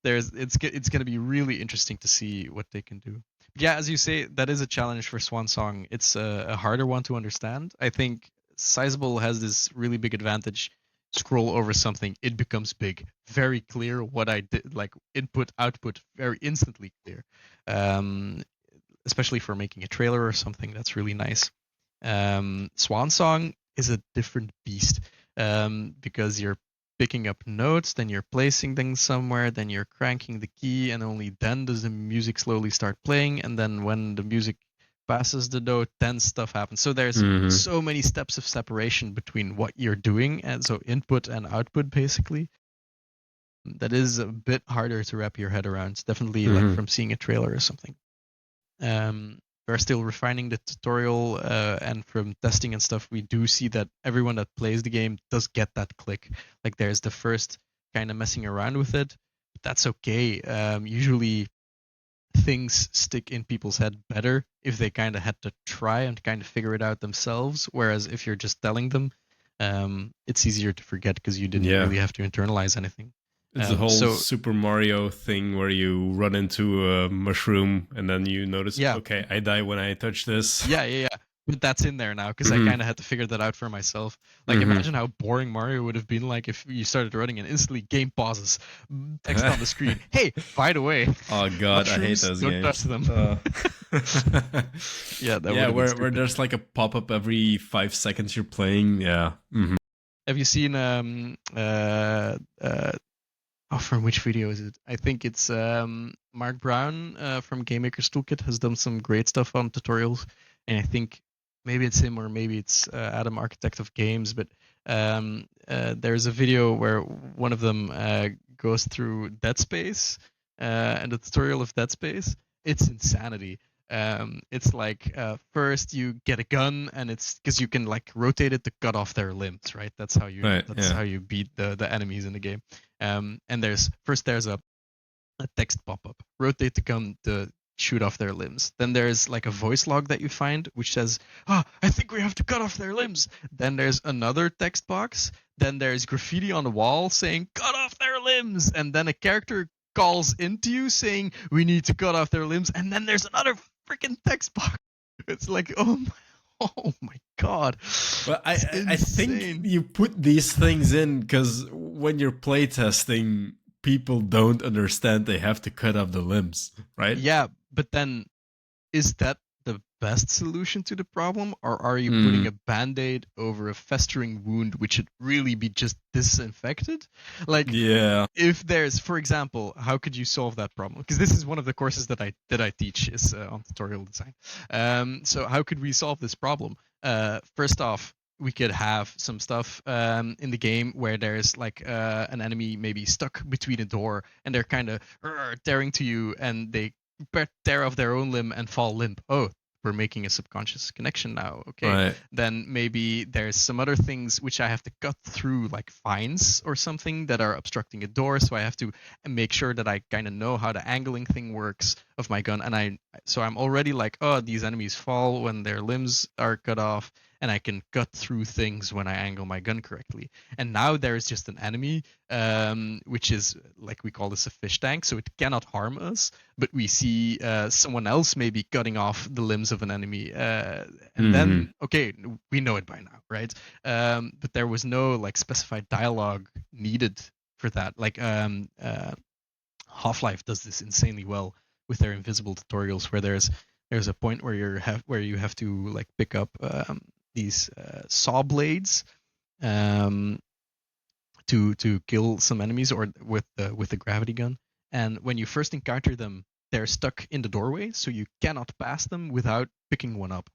It's going to be really interesting to see what they can do. But yeah, as you say, that is a challenge for Swan Song. It's a harder one to understand. I think Sizable has this really big advantage. Scroll over something, it becomes big, very clear what I did, like input, output, very instantly clear. Especially for making a trailer or something, that's really nice. Swan Song is a different beast, because you're picking up notes, then you're placing things somewhere, then you're cranking the key, and only then does the music slowly start playing. And then when the music passes the note, then stuff happens. So there's so many steps of separation between what you're doing, and so input and output basically. That is a bit harder to wrap your head around. It's definitely like from seeing a trailer or something. We're still refining the tutorial, and from testing and stuff, we do see that everyone that plays the game does get that click. Like there's the first kind of messing around with it, but that's okay. Usually things stick in people's head better if they kind of had to try and kind of figure it out themselves, whereas if you're just telling them, it's easier to forget because you didn't really have to internalize anything. It's the whole Super Mario thing where you run into a mushroom and then you notice, okay, I die when I touch this. Yeah. But that's in there now because I kind of had to figure that out for myself. Like, imagine how boring Mario would have been like if you started running and instantly game pauses, text on the screen. Hey, by the way. Oh God, I hate those don't games. Touch them. Where there's like a pop up every 5 seconds you're playing. Yeah. Have you seen from which video is it? I think it's Mark Brown from Game Maker's Toolkit has done some great stuff on tutorials, and I think maybe it's him or maybe it's Adam, Architect of Games, but there's a video where one of them goes through Dead Space and the tutorial of Dead Space. It's insanity. It's like first you get a gun, and it's because you can like rotate it to cut off their limbs, right? That's how you how you beat the enemies in the game. And there's a text pop-up. Rotate the gun to shoot off their limbs. Then there's like a voice log that you find which says, I think we have to cut off their limbs. Then there's another text box. Then there's graffiti on the wall saying, cut off their limbs. And then a character calls into you saying, we need to cut off their limbs. And then there's another freaking text box. It's like, oh my god. Well, I think you put these things in because when you're playtesting, people don't understand they have to cut off the limbs, right? Yeah, but then is that the best solution to the problem, or are you putting a band-aid over a festering wound which should really be just disinfected? Like, yeah, if there's, for example, how could you solve that problem? Because this is one of the courses that I teach is on tutorial design. So how could we solve this problem? First off, we could have some stuff in the game where there's like an enemy maybe stuck between a door and they're kind of tearing to you and they tear off their own limb and fall limp. Oh, we're making a subconscious connection now. Okay. Right. Then maybe there's some other things which I have to cut through, like vines or something that are obstructing a door. So I have to make sure that I kind of know how the angling thing works of my gun. And I'm already like, oh, these enemies fall when their limbs are cut off. And I can cut through things when I angle my gun correctly. And now there is just an enemy, which is, like, we call this a fish tank, so it cannot harm us. But we see someone else maybe cutting off the limbs of an enemy. And then, okay, we know it by now, right? But there was no, like, specified dialogue needed for that. Like, Half-Life does this insanely well with their invisible tutorials, where there's a point where you have to, like, pick up these saw blades to kill some enemies, or with the gravity gun. And when you first encounter them, they're stuck in the doorway, so you cannot pass them without picking one up.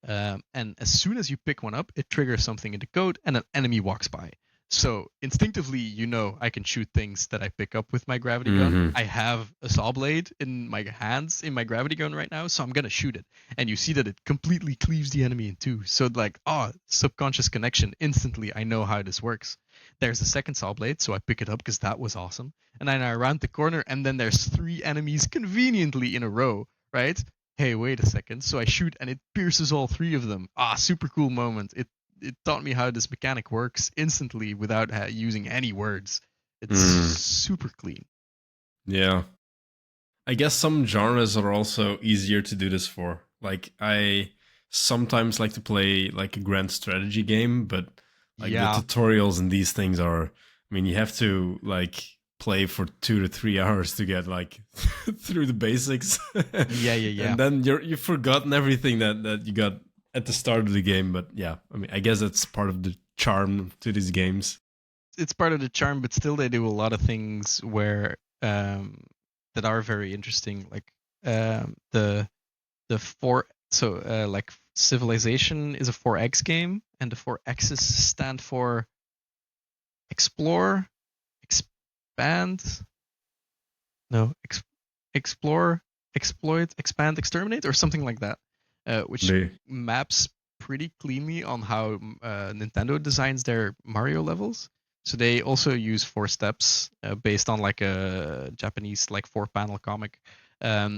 And as soon as you pick one up, it triggers something in the code, and an enemy walks by. So instinctively, you know, I can shoot things that I pick up with my gravity gun. I have a saw blade in my hands in my gravity gun right now, so I'm gonna shoot it. And you see that it completely cleaves the enemy in two. So like, subconscious connection. Instantly, I know how this works. There's a second saw blade, so I pick it up because that was awesome. And then I round the corner, and then there's 3 enemies conveniently in a row, right? Hey, wait a second. So I shoot, and it pierces all 3 of them. Super cool moment. It taught me how this mechanic works instantly without using any words. It's super clean. Yeah. I guess some genres are also easier to do this for. Like, I sometimes like to play like a grand strategy game, but like the tutorials and these things are, I mean, you have to like play for 2 to 3 hours to get like through the basics. Yeah. And then you've forgotten everything that you got at the start of the game. But yeah, I mean, I guess that's part of the charm to these games. It's part of the charm, but still they do a lot of things where that are very interesting. Like the 4, so like Civilization is a 4X game, and the 4 X's stand for explore, expand, explore, exploit, expand, exterminate, or something like that. Which maps pretty cleanly on how Nintendo designs their Mario levels. So they also use 4 steps based on like a Japanese like 4-panel comic,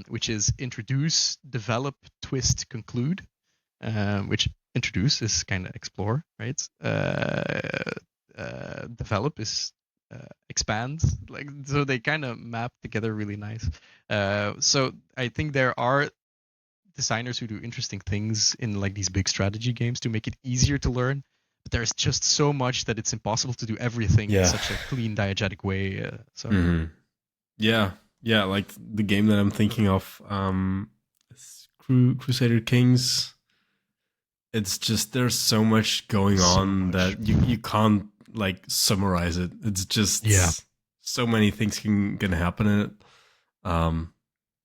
which is introduce, develop, twist, conclude. Which introduce is kind of explore, right? Develop is expand. Like, so they kind of map together really nice. So I think there are designers who do interesting things in like these big strategy games to make it easier to learn, but there's just so much that it's impossible to do everything in such a clean, diegetic way. Yeah, like the game that I'm thinking of, Crusader Kings. It's just, there's so much going on that you can't like summarize it. It's just so many things can happen in it.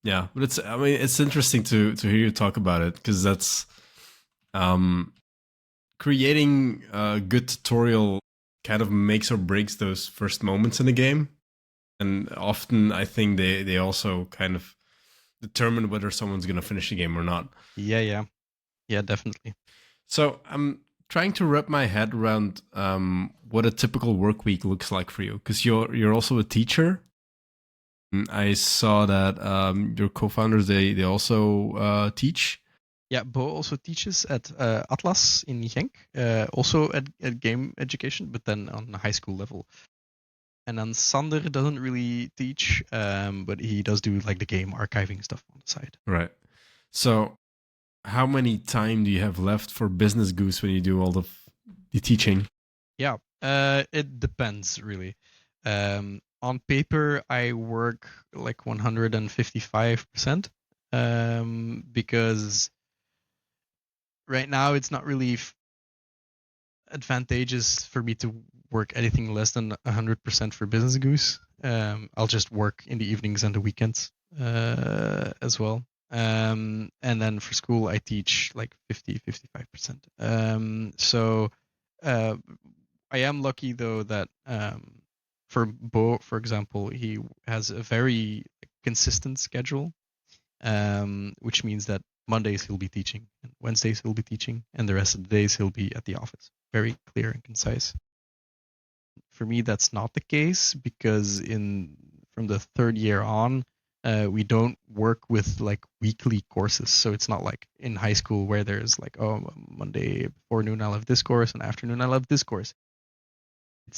Yeah, but it's interesting to hear you talk about it, because that's creating a good tutorial kind of makes or breaks those first moments in the game. And often I think they also kind of determine whether someone's going to finish the game or not. Yeah, definitely. So I'm trying to wrap my head around what a typical work week looks like for you, because you're also a teacher. I saw that your co-founders they also teach. Yeah, Bo also teaches at Atlas in Genk, also at game education, but then on a high school level. And then Sander doesn't really teach, but he does do like the game archiving stuff on the side. Right. So, how many time do you have left for Business Goose when you do all the teaching? Yeah, it depends really. On paper, I work like 155%, because right now it's not really advantageous for me to work anything less than 100% for Business Goose. I'll just work in the evenings and the weekends as well. And then for school, I teach like 55%. So I am lucky though that for Bo, for example, he has a very consistent schedule, which means that Mondays he'll be teaching, and Wednesdays he'll be teaching, and the rest of the days he'll be at the office. Very clear and concise. For me, that's not the case because from the third year on, we don't work with like weekly courses. So it's not like in high school where there's like, oh, Monday forenoon I'll have this course and afternoon I'll have this course.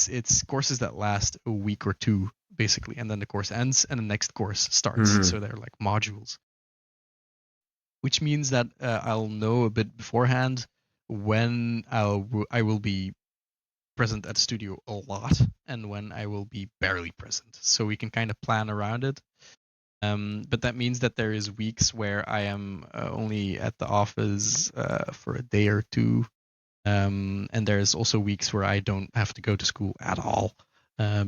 It's courses that last a week or two basically, and then the course ends and the next course starts. Mhm. So they're like modules, which means that I'll know a bit beforehand when I will be present at the studio a lot and when I will be barely present. So we can kind of plan around it. But that means that there is weeks where I am only at the office for a day or two. And there's also weeks where I don't have to go to school at all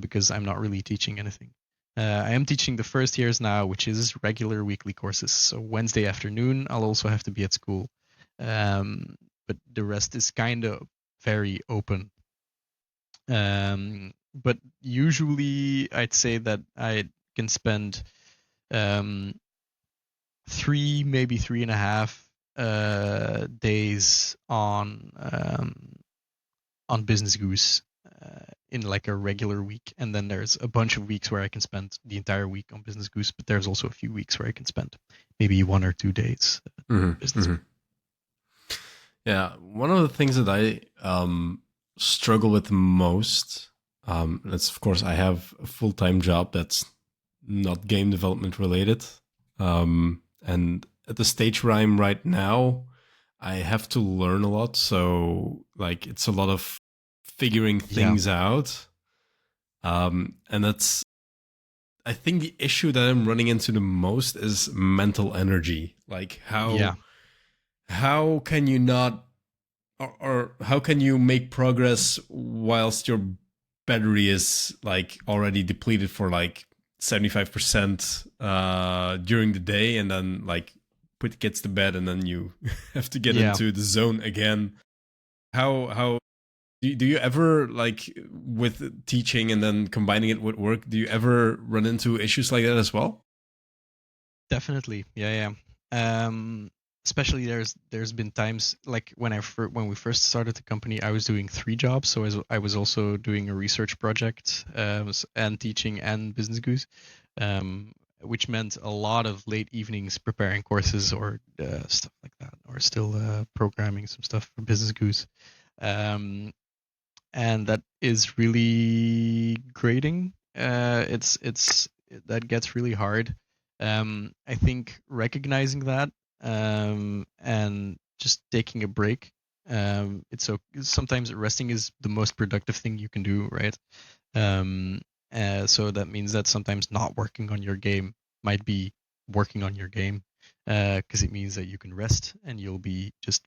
because I'm not really teaching anything. I am teaching the first years now, which is regular weekly courses. So Wednesday afternoon, I'll also have to be at school. But the rest is kind of very open. But usually, I'd say that I can spend 3, maybe 3.5 days on Business Goose in like a regular week, and then there's a bunch of weeks where I can spend the entire week on Business Goose. But there's also a few weeks where I can spend maybe 1 or 2 days Mhm, business. mhm. Yeah, one of the things that I struggle with most, that's of course I have a full-time job that's not game development related, and at the stage where I'm right now, I have to learn a lot. So like it's a lot of figuring Yeah, things out, and that's I think the issue that I'm running into the most is mental energy. Like yeah, how can you not or how can you make progress whilst your battery is like already depleted for like 75% during the day, and then like put kids to bed and then you have to get yeah. into the zone again? How do you ever, like, with teaching and then combining it with work, do you ever run into issues like that as well? Definitely, yeah. Especially there's been times like when we first started the company, I was doing 3 jobs. So I was also doing a research project, and teaching and Business Goose, which meant a lot of late evenings preparing courses or stuff like that, or still programming some stuff for Business Goose, and that is really grating. It's that gets really hard. I think recognizing that, and just taking a break. It's so sometimes resting is the most productive thing you can do, right? Um, so that means that sometimes not working on your game might be working on your game, because it means that you can rest and you'll be just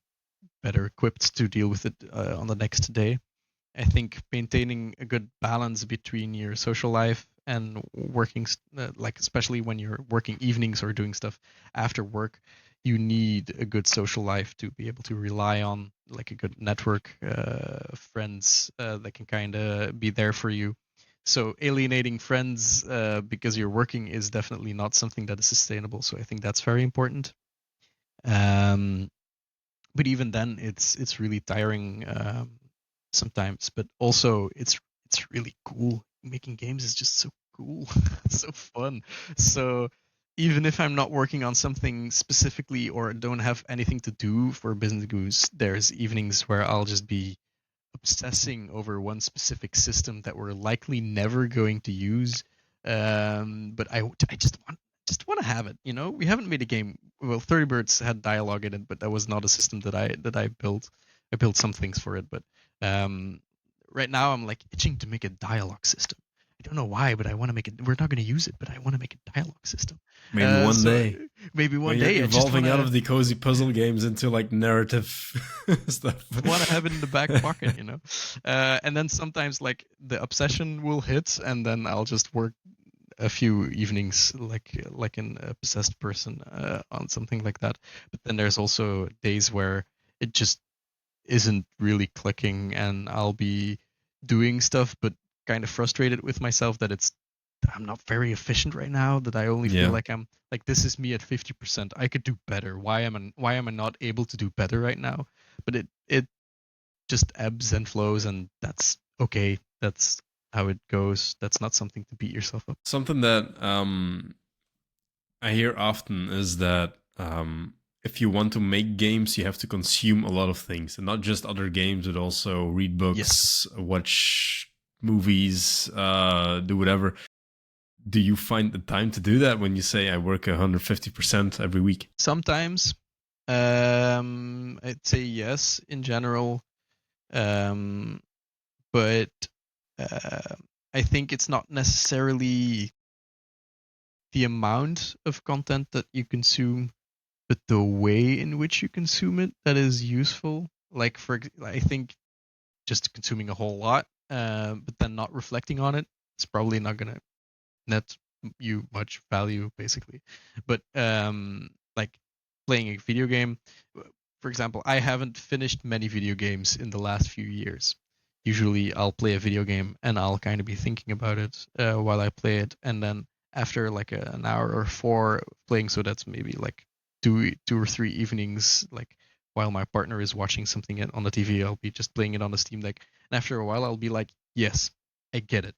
better equipped to deal with it on the next day. I think maintaining a good balance between your social life and working, like especially when you're working evenings or doing stuff after work, you need a good social life to be able to rely on, like a good network of friends that can kind of be there for you. So alienating friends because you're working is definitely not something that is sustainable. So I think that's very important. Um, but even then, it's really tiring sometimes. But also, it's really cool. Making games is just so cool. That's so fun. So even if I'm not working on something specifically or don't have anything to do for Business Goose, there's evenings where I'll just be obsessing over one specific system that we're likely never going to use. But I just want to have it. We haven't made a game. Well, 30 Birds had dialogue in it, but that was not a system that I built. I built some things for it, but um, right now I'm like itching to make a dialogue system. I don't know why, but I want to make it. We're not going to use it, but I want to make a dialogue system. Maybe one day. Maybe one When day. you're I just evolving out wanna, of the cozy puzzle games into like narrative stuff. want to have it in the back pocket, and then sometimes like the obsession will hit, and then I'll just work a few evenings like an possessed person on something like that. But then there's also days where it just isn't really clicking, and I'll be doing stuff but kind of frustrated with myself that I'm not very efficient right now, that I only feel Yeah. like I'm like, this is me at 50%. I could do better. Why am I not able to do better right now? But it just ebbs and flows, and that's okay. That's how it goes. That's not something to beat yourself up. Something that I hear often is that if you want to make games, you have to consume a lot of things, and not just other games, but also read books, watch movies, do whatever. Do you find the time to do that when you say I work 150% every week? Sometimes, I'd say yes in general, but I think it's not necessarily the amount of content that you consume, but the way in which you consume it that is useful. Like I think just consuming a whole lot, but then not reflecting on it, it's probably not gonna net you much value, basically. But like playing a video game, for example, I haven't finished many video games in the last few years. Usually I'll play a video game and I'll kind of be thinking about it while I play it, and then after like an hour or four playing, so that's maybe like two or three evenings, like while my partner is watching something on the TV, I'll be just playing it on the Steam Deck, and after a while I'll be like, yes, I get it.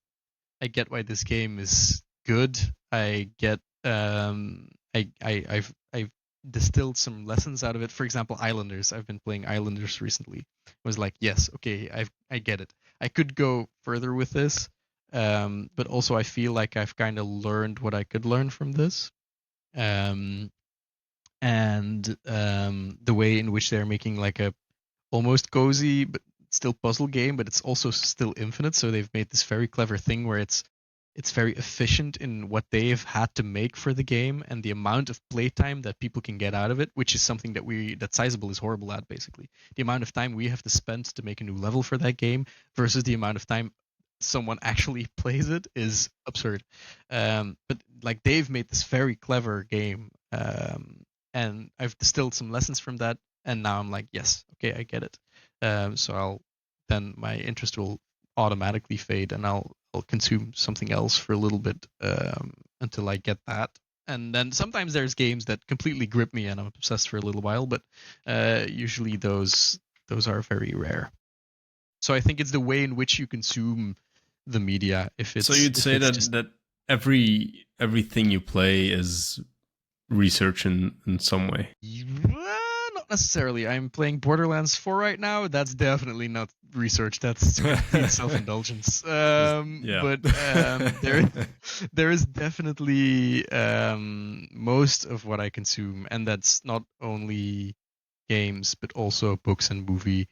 I get why this game is good. I get I've distilled some lessons out of it. For example, Islanders. I've been playing Islanders recently. I was like, yes, okay, I get it. I could go further with this, but also I feel like I've kind of learned what I could learn from this. And the way in which they're making like a almost cozy but still puzzle game, but it's also still infinite. So they've made this very clever thing where it's very efficient in what they've had to make for the game and the amount of playtime that people can get out of it, which is something that Sizable is horrible at, basically. The amount of time we have to spend to make a new level for that game versus the amount of time someone actually plays it is absurd. But like they've made this very clever game, and I've distilled some lessons from that, and now I'm like, yes, okay, I get it. So then my interest will automatically fade, and I'll consume something else for a little bit until I get that. And then sometimes there's games that completely grip me, and I'm obsessed for a little while. But usually those are very rare. So I think it's the way in which you consume the media. So you'd say that everything you play is research in some way. Not necessarily. I'm playing Borderlands 4 right now. That's definitely not research. That's self-indulgence. But there is definitely most of what I consume, and that's not only games but also books and movie.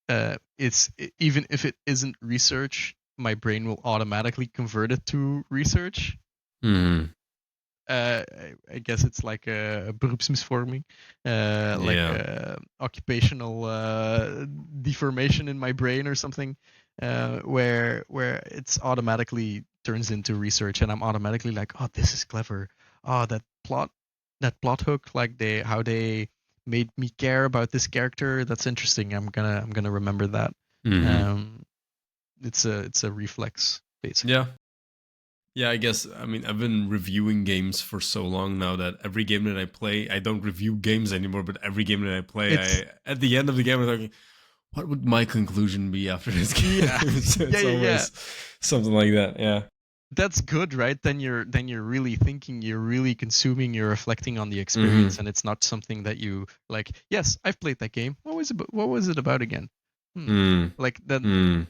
Even if it isn't research, my brain will automatically convert it to research. I guess it's like a beroepsmisvorming, occupational deformation in my brain or something, where it's automatically turns into research, and I'm automatically like, oh, this is clever. Oh, that plot hook, like how they made me care about this character. That's interesting. I'm gonna remember that. It's a reflex, basically. Yeah. Yeah, I guess, I mean, I've been reviewing games for so long now that every game that I play, I don't review games anymore, but every game that I play, at the end of the game, I'm like, what would my conclusion be after this game? Yeah. It's always something like that, yeah. that's good, right? Then you're really thinking, you're really consuming, you're reflecting on the experience, and it's not something that you like. Yes, I've played that game. What was it about again? Like then,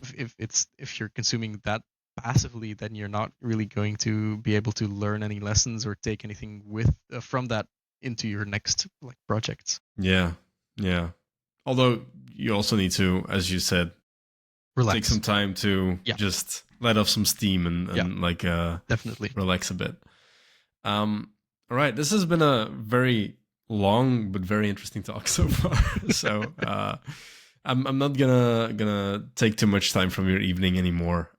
if you're consuming that passively, then you're not really going to be able to learn any lessons or take anything with from that into your next like projects. Yeah, yeah. Although you also need to, as you said, take some Relax. time to Yeah. just let off some steam and, Yeah. like Definitely. relax a bit. All right, this has been a very long but very interesting talk so far. So I'm not gonna take too much time from your evening anymore.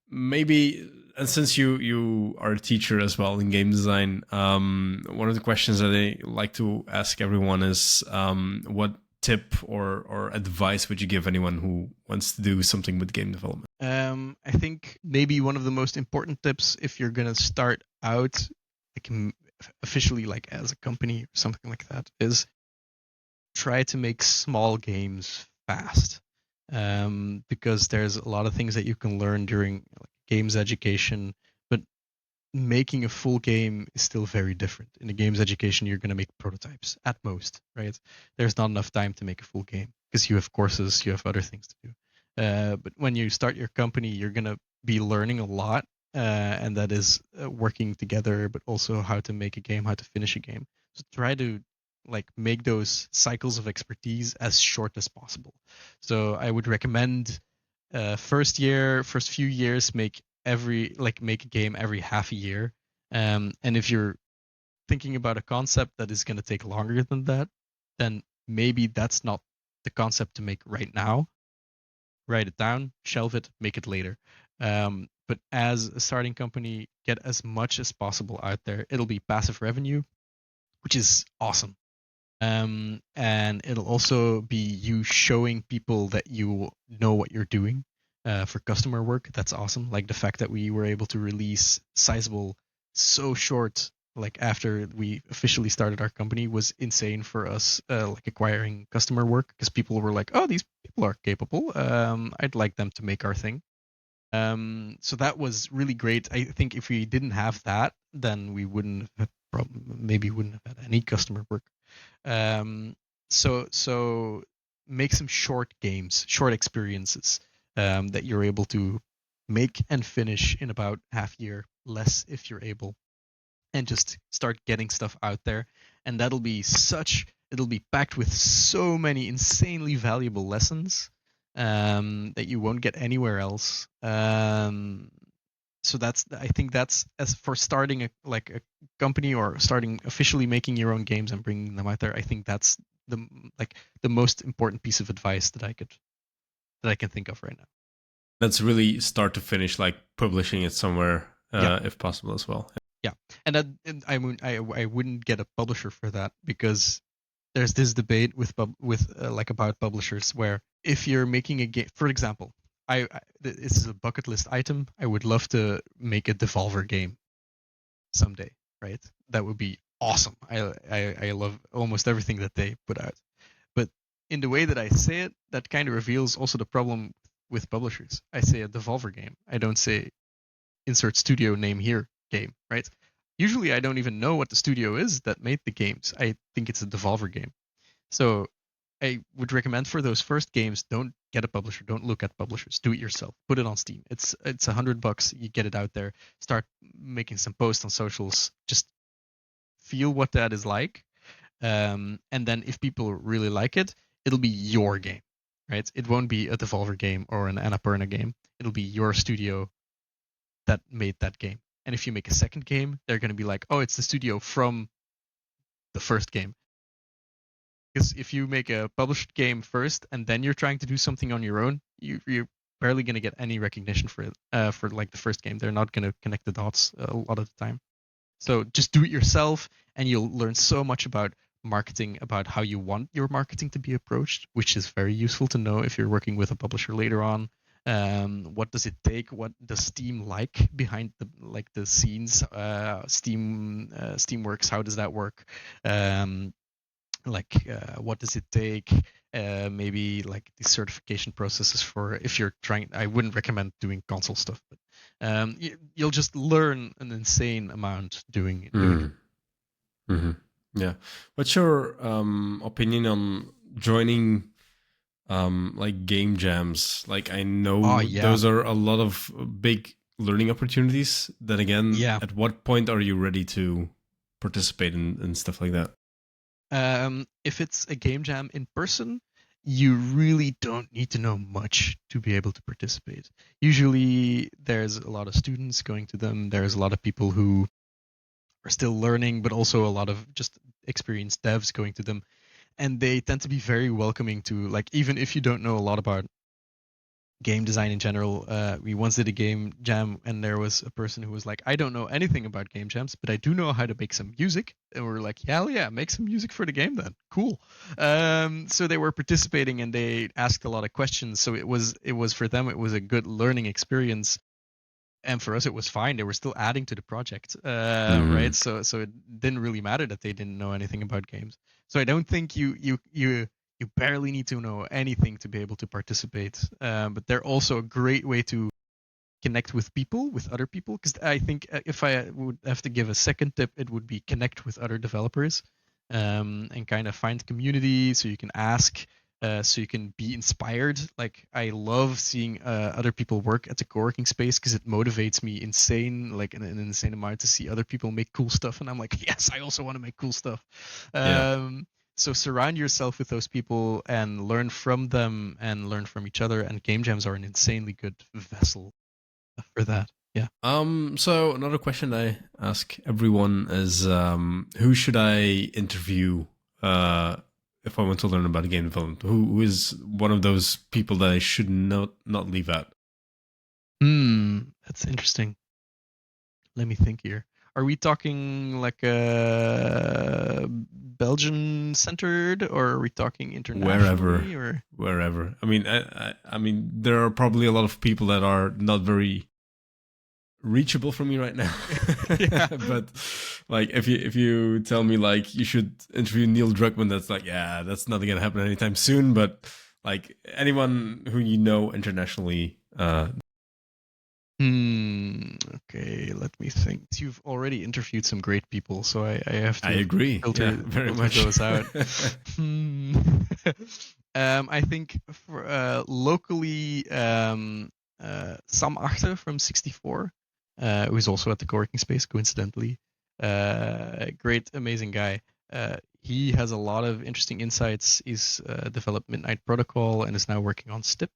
Maybe, and since you are a teacher as well in game design, one of the questions that I like to ask everyone is, what tip or advice would you give anyone who wants to do something with game development? I think maybe one of the most important tips if you're gonna start out, like officially, like as a company or something like that, is try to make small games fast. Because there's a lot of things that you can learn during like, games education, but making a full game is still very different. In a games education, you're going to make prototypes at most, right? There's not enough time to make a full game because you have courses, you have other things to do. But when you start your company, you're going to be learning a lot, and that is working together, but also how to make a game, how to finish a game. So try to like make those cycles of expertise as short as possible. So I would recommend first few years, make a game every half a year. And if you're thinking about a concept that is going to take longer than that, then maybe that's not the concept to make right now. Write it down, shelve it, make it later. But as a starting company, get as much as possible out there. It'll be passive revenue, which is awesome. And it'll also be you showing people that you know what you're doing for customer work. That's awesome. Like the fact that we were able to release Sizable so short, like after we officially started our company, was insane for us, like acquiring customer work because people were like, "Oh, these people are capable. I'd like them to make our thing." So that was really great. I think if we didn't have that, then we wouldn't have maybe wouldn't have had any customer work. So make some short games, short experiences that you're able to make and finish in about half year, less if you're able, and just start getting stuff out there. And it'll be packed with so many insanely valuable lessons that you won't get anywhere else. So I think that's as for starting a company or starting officially making your own games and bringing them out there. I think that's the like the most important piece of advice that I can think of right now. That's really start to finish, like publishing it somewhere, Yeah, if possible as well. yeah, and I wouldn't get a publisher for that because there's this debate with like about publishers where if you're making a game, for example, this is a bucket list item. I would love to make a Devolver game someday, right? That would be awesome. I love almost everything that they put out. But in the way that I say it, that kind of reveals also the problem with publishers. I say a Devolver game. I don't say insert studio name here game, right? Usually I don't even know what the studio is that made the games. I think it's a Devolver game. So I would recommend for those first games, don't get a publisher, don't look at publishers, do it yourself, put it on Steam. It's $100, you get it out there, start making some posts on socials, just feel what that is like, and then if people really like it, it'll be your game, right? It won't be a Devolver game or an Annapurna game. It'll be your studio that made that game. And if you make a second game, they're going to be like, oh, it's the studio from the first game. Because if you make a published game first and then you're trying to do something on your own, you're barely going to get any recognition for it. For like the first game, they're not going to connect the dots a lot of the time. So just do it yourself, and you'll learn so much about marketing, about how you want your marketing to be approached, which is very useful to know if you're working with a publisher later on. What does it take? What does Steam like behind the scenes? Steam works. How does that work? What does it take? maybe like the certification processes for if you're trying. I wouldn't recommend doing console stuff, but you'll just learn an insane amount doing it. Mm-hmm. Yeah. What's your opinion on joining like game jams? Like I Oh know yeah, those are a lot of big learning opportunities. Then again, yeah. at what point are you ready to participate in stuff like that? If it's a game jam in person, you really don't need to know much to be able to participate. Usually, there's a lot of students going to them. There's a lot of people who are still learning, but also a lot of just experienced devs going to them, and they tend to be very welcoming to, like, even if you don't know a lot about game design in general. We once did a game jam, and there was a person who was like, "I don't know anything about game jams, but I do know how to make some music." And we're like, "Hell yeah, make some music for the game then. Cool." So they were participating, and they asked a lot of questions. So it was for them, it was a good learning experience, and for us it was fine. They were still adding to the project, right? So it didn't really matter that they didn't know anything about games. So I don't think you barely need to know anything to be able to participate. But they're also a great way to connect with people, with other people. Because I think if I would have to give a second tip, it would be connect with other developers, and kind of find community so you can ask, so you can be inspired. Like I love seeing other people work at the co-working space because it motivates me insane, like an insane amount to see other people make cool stuff, and I'm like, yes, I also want to make cool stuff. Yeah. So surround yourself with those people and learn from them and learn from each other. And game jams are an insanely good vessel for that. Yeah. So another question I ask everyone is, who should I interview if I want to learn about game development? Who is one of those people that I should not leave out? That's interesting. Let me think here. Are we talking like a Belgian centered, or are we talking Wherever, internationally, or? wherever. I mean, there are probably a lot of people that are not very reachable for me right now. Yeah. But like, if you tell me like you should interview Neil Druckmann, that's like, yeah, that's not gonna happen anytime soon. But like anyone who you know internationally, Okay, let me think. You've already interviewed some great people, so I have I to agree. filter Yeah, very filter much. those out. Hmm. I think for locally, Sam Achter from 64, who's also at the co-working space, coincidentally. Great, amazing guy. He has a lot of interesting insights. He's developed Midnight Protocol and is now working on STIP.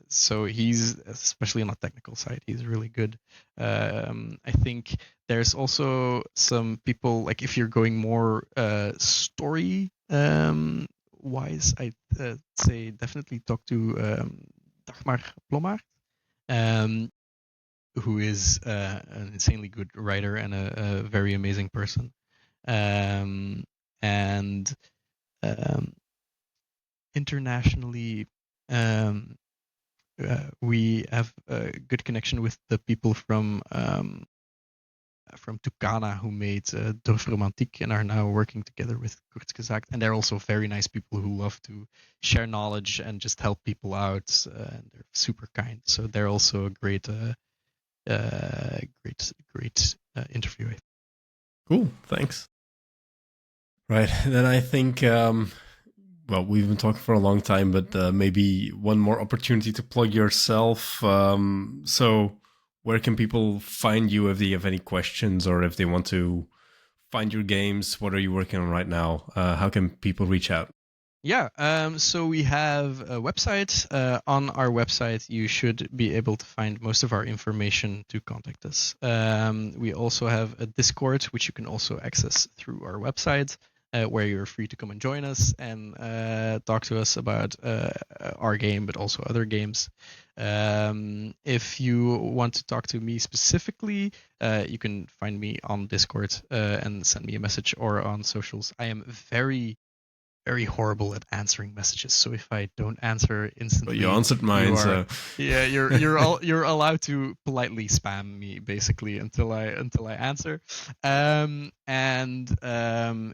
So he's, especially on the technical side, he's really good. I think there's also some people, like if you're going more story wise, I'd say definitely talk to Dagmar Plommaert, um, who is an insanely good writer and a very amazing person. And internationally, um, we have a good connection with the people from Tucana who made Dorf Romantiek and are now working together with Kurzgesagt. And they're also very nice people who love to share knowledge and just help people out. And they're super kind. So they're also a great interview. Cool. Thanks. Right. Then I think, well, we've been talking for a long time, but maybe one more opportunity to plug yourself. So, where can people find you if they have any questions or if they want to find your games? What are you working on right now? How can people reach out? Yeah, so we have a website. On our website, you should be able to find most of our information to contact us. We also have a Discord, which you can also access through our website, where you're free to come and join us and talk to us about our game, but also other games. If you want to talk to me specifically, you can find me on Discord and send me a message, or on socials. I am very very horrible at answering messages. So if I don't answer instantly, But you answered mine, so yeah, you're allowed to politely spam me basically until I answer.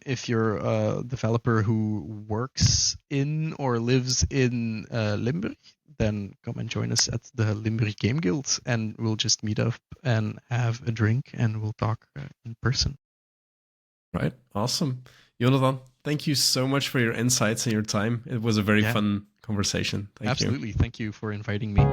If you're a developer who works in or lives in Limburg, then come and join us at the Limburg Game Guild, and we'll just meet up and have a drink, and we'll talk in person. right, awesome. Jonathan, thank you so much for your insights and your time. It was a very fun conversation. Thank you. Absolutely. Thank you for inviting me.